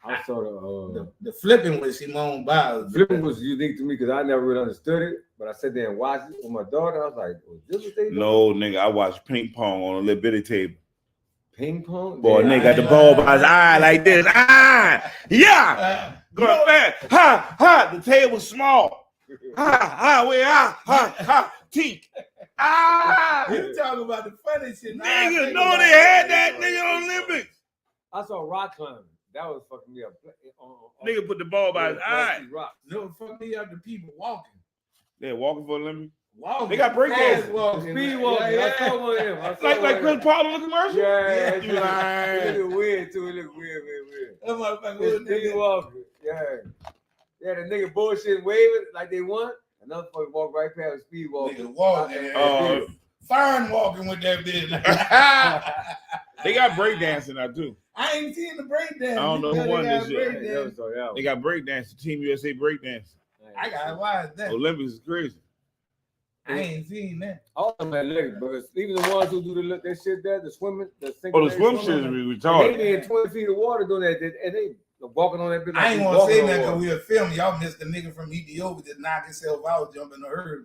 [SPEAKER 3] I saw
[SPEAKER 2] The flipping with Simone Biles.
[SPEAKER 3] flipping was unique to me because I never really understood it. But I sat there and watched it with my daughter. I was like, "Was this what they do?"
[SPEAKER 1] No, nigga, I watched ping pong on a little bitty table.
[SPEAKER 3] Ping pong.
[SPEAKER 1] Boy,
[SPEAKER 3] Yeah,
[SPEAKER 1] nigga got the ball by his eye like this. Ah, yeah. Going fast. Ha, ha. The table's small. Ha, ha, where, ha, ha, ha. Teak. Ah.
[SPEAKER 2] You talking about the funny shit?
[SPEAKER 1] Nigga, no, they had that nigga on Olympics.
[SPEAKER 3] I saw rock climbing. That was fucking me up.
[SPEAKER 1] Nigga put the ball by his eye.
[SPEAKER 3] Rock.
[SPEAKER 2] No, fuck me up. The people walking.
[SPEAKER 1] They're walking for Olympics.
[SPEAKER 2] Walking.
[SPEAKER 1] They got break
[SPEAKER 2] Fast
[SPEAKER 1] dancing.
[SPEAKER 2] walking.
[SPEAKER 3] Speed walking.
[SPEAKER 2] Yeah,
[SPEAKER 3] I saw one of them.
[SPEAKER 1] Like Chris Paul in the commercial?
[SPEAKER 3] Yeah,
[SPEAKER 1] You lying.
[SPEAKER 3] it look weird too. It look weird.
[SPEAKER 2] That motherfucker
[SPEAKER 3] It's
[SPEAKER 2] was
[SPEAKER 3] speed
[SPEAKER 2] nigga.
[SPEAKER 3] walking. Yeah. Yeah, the nigga bullshit waving like they won. Another fucking walk right past with speed walking.
[SPEAKER 2] Nigga walking.
[SPEAKER 1] Oh.
[SPEAKER 2] Fern walking with that bitch.
[SPEAKER 1] They got break dancing now too.
[SPEAKER 2] I ain't seen the break dance.
[SPEAKER 1] I don't know who won this year.
[SPEAKER 3] Yeah,
[SPEAKER 1] They got break dance. Team USA break dance.
[SPEAKER 2] I gotta watch that.
[SPEAKER 1] Olympics is crazy.
[SPEAKER 2] I ain't seen that.
[SPEAKER 3] All of them athletic, but even the ones who do that shit there, the swimming, the
[SPEAKER 1] Oh, the swim
[SPEAKER 3] synchronized
[SPEAKER 1] shit is
[SPEAKER 3] swimming,
[SPEAKER 1] retarded.
[SPEAKER 3] they be in 20 feet of water doing that, and they walking on that bitch.
[SPEAKER 2] I ain't
[SPEAKER 3] they
[SPEAKER 2] gonna
[SPEAKER 3] walking
[SPEAKER 2] say
[SPEAKER 3] on
[SPEAKER 2] that
[SPEAKER 3] water.
[SPEAKER 2] because we were filming. Y'all missed the nigga from Ethiopia that knocked himself out jumping the hurdle.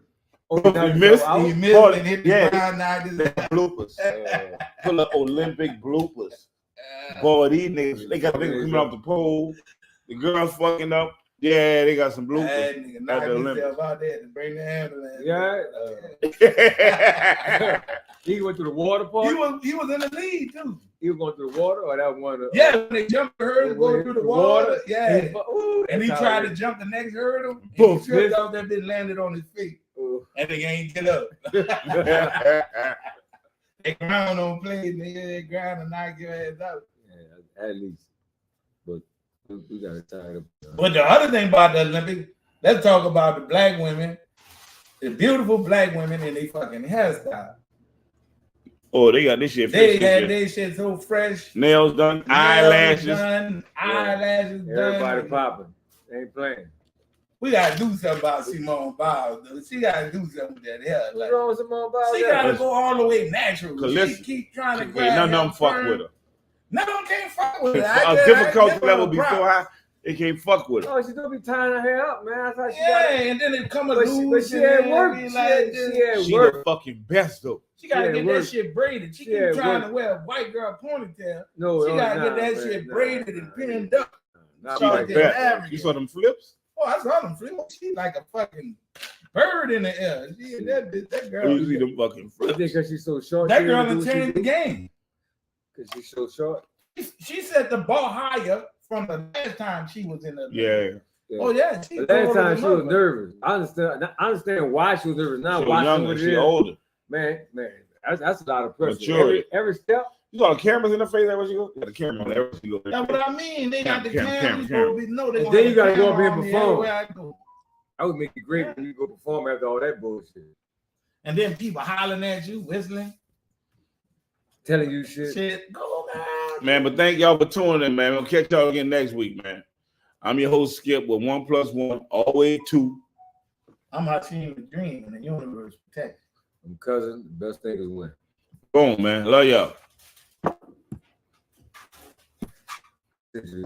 [SPEAKER 3] Oh,
[SPEAKER 1] You missed?
[SPEAKER 3] out?
[SPEAKER 2] He missed
[SPEAKER 1] Oh,
[SPEAKER 2] and hit the
[SPEAKER 1] yeah.
[SPEAKER 2] ground, knocked his
[SPEAKER 1] Bloopers. Pull up Olympic bloopers. Boy, these niggas, they got niggas coming off the pole. The girls fucking up. Yeah, they got some bloopers.
[SPEAKER 2] That nigga knocked
[SPEAKER 1] the
[SPEAKER 2] himself out there to bring the ambulance.
[SPEAKER 3] Yeah. He went to the water park.
[SPEAKER 2] He was in the lead too.
[SPEAKER 3] He was going through the water, or that one of the
[SPEAKER 2] Yeah, when they jumped the hurdle, go through the water. Yeah.
[SPEAKER 3] Ooh,
[SPEAKER 2] And he
[SPEAKER 3] that's
[SPEAKER 2] tried
[SPEAKER 3] how
[SPEAKER 2] to jump the next hurdle. And
[SPEAKER 1] Boom.
[SPEAKER 2] he tripped off that bitch, landed on his feet.
[SPEAKER 3] Ooh.
[SPEAKER 2] And they ain't get up. They ground on play, nigga. They ground and knock your ass out.
[SPEAKER 3] Yeah, at least. But we got it tied up.
[SPEAKER 2] But the other thing about the Olympics, let's talk about the black women, the beautiful black women and they fucking hairstyle.
[SPEAKER 1] Oh, they got this shit.
[SPEAKER 2] They
[SPEAKER 1] fixed
[SPEAKER 2] had
[SPEAKER 1] this year.
[SPEAKER 2] their shit so fresh.
[SPEAKER 1] Nails done,
[SPEAKER 2] Nails
[SPEAKER 1] eyelashes.
[SPEAKER 2] done, eyelashes
[SPEAKER 3] Everybody
[SPEAKER 2] done.
[SPEAKER 3] popping. They ain't playing.
[SPEAKER 2] We gotta do something about Simone Biles, though. She gotta do something with that hair.
[SPEAKER 3] What's wrong with Simone Biles?
[SPEAKER 2] She gotta go all the way natural.
[SPEAKER 1] Cause
[SPEAKER 2] She
[SPEAKER 1] listen,
[SPEAKER 2] keep trying to
[SPEAKER 1] Wait,
[SPEAKER 2] grab
[SPEAKER 1] none of them
[SPEAKER 2] her
[SPEAKER 1] fuck
[SPEAKER 2] firm.
[SPEAKER 1] with her.
[SPEAKER 2] None of them can't fuck with her.
[SPEAKER 1] A difficulty level be so high, they can't fuck with her.
[SPEAKER 3] Oh, she don't be tying her hair up, man. I thought she
[SPEAKER 2] Yeah,
[SPEAKER 3] got
[SPEAKER 2] and then it come a
[SPEAKER 3] But
[SPEAKER 2] loose.
[SPEAKER 3] she had work.
[SPEAKER 2] She
[SPEAKER 3] She had
[SPEAKER 1] She
[SPEAKER 3] work.
[SPEAKER 1] the fucking best though.
[SPEAKER 2] She gotta
[SPEAKER 3] Yeah,
[SPEAKER 2] get
[SPEAKER 3] work.
[SPEAKER 2] that shit braided. She
[SPEAKER 3] She
[SPEAKER 2] keep
[SPEAKER 3] had
[SPEAKER 2] trying
[SPEAKER 3] work.
[SPEAKER 2] to wear a white girl ponytail.
[SPEAKER 3] No,
[SPEAKER 2] She
[SPEAKER 3] no,
[SPEAKER 2] gotta
[SPEAKER 3] nah,
[SPEAKER 2] get that
[SPEAKER 3] man,
[SPEAKER 2] shit
[SPEAKER 3] nah,
[SPEAKER 2] braided and pinned up.
[SPEAKER 3] Not
[SPEAKER 2] Shorty
[SPEAKER 3] like
[SPEAKER 2] is
[SPEAKER 3] that.
[SPEAKER 2] average.
[SPEAKER 1] You saw them flips?
[SPEAKER 2] Oh, I saw them flips. She like a fucking bird in the air. That
[SPEAKER 1] Or
[SPEAKER 2] girl.
[SPEAKER 1] you see them fucking
[SPEAKER 3] I
[SPEAKER 1] flips?
[SPEAKER 3] think because she's so short.
[SPEAKER 2] That girl done changed the game.
[SPEAKER 3] Because she's so short.
[SPEAKER 2] She set the bar higher from the last time she was in the.
[SPEAKER 1] Yeah.
[SPEAKER 2] Oh yeah. She
[SPEAKER 3] The last
[SPEAKER 2] told
[SPEAKER 3] time
[SPEAKER 2] her
[SPEAKER 3] she was
[SPEAKER 2] mother.
[SPEAKER 3] nervous. I understand why she was nervous. Now
[SPEAKER 1] She was
[SPEAKER 3] why she
[SPEAKER 1] younger,
[SPEAKER 3] was
[SPEAKER 1] she older.
[SPEAKER 3] Man, that's a lot of pressure.
[SPEAKER 1] Maturity.
[SPEAKER 3] Every step.
[SPEAKER 1] You saw the cameras in the face everywhere she go? Yeah, the camera everywhere she go.
[SPEAKER 2] That's what I mean. They got the
[SPEAKER 1] Camera,
[SPEAKER 2] cameras.
[SPEAKER 1] camera.
[SPEAKER 2] We know they
[SPEAKER 3] And
[SPEAKER 2] gonna
[SPEAKER 3] then
[SPEAKER 2] have
[SPEAKER 3] you gotta
[SPEAKER 2] the
[SPEAKER 3] go up
[SPEAKER 2] camera
[SPEAKER 3] here
[SPEAKER 2] on
[SPEAKER 3] and
[SPEAKER 2] me
[SPEAKER 3] perform.
[SPEAKER 2] everywhere I go.
[SPEAKER 3] I would make it great when you go perform after all that bullshit.
[SPEAKER 2] And then people hollering at you, whistling.
[SPEAKER 3] Telling you shit.
[SPEAKER 2] Shit, go man.
[SPEAKER 1] Man, but thank y'all for tuning in, man. We'll catch y'all again next week, man. I'm your host, Skip, with 1 + 1, always 2.
[SPEAKER 2] I'm out seeing the dream and the universe protect.
[SPEAKER 3] I'm cousin. The best thing is win.
[SPEAKER 1] Boom, man. Love y'all.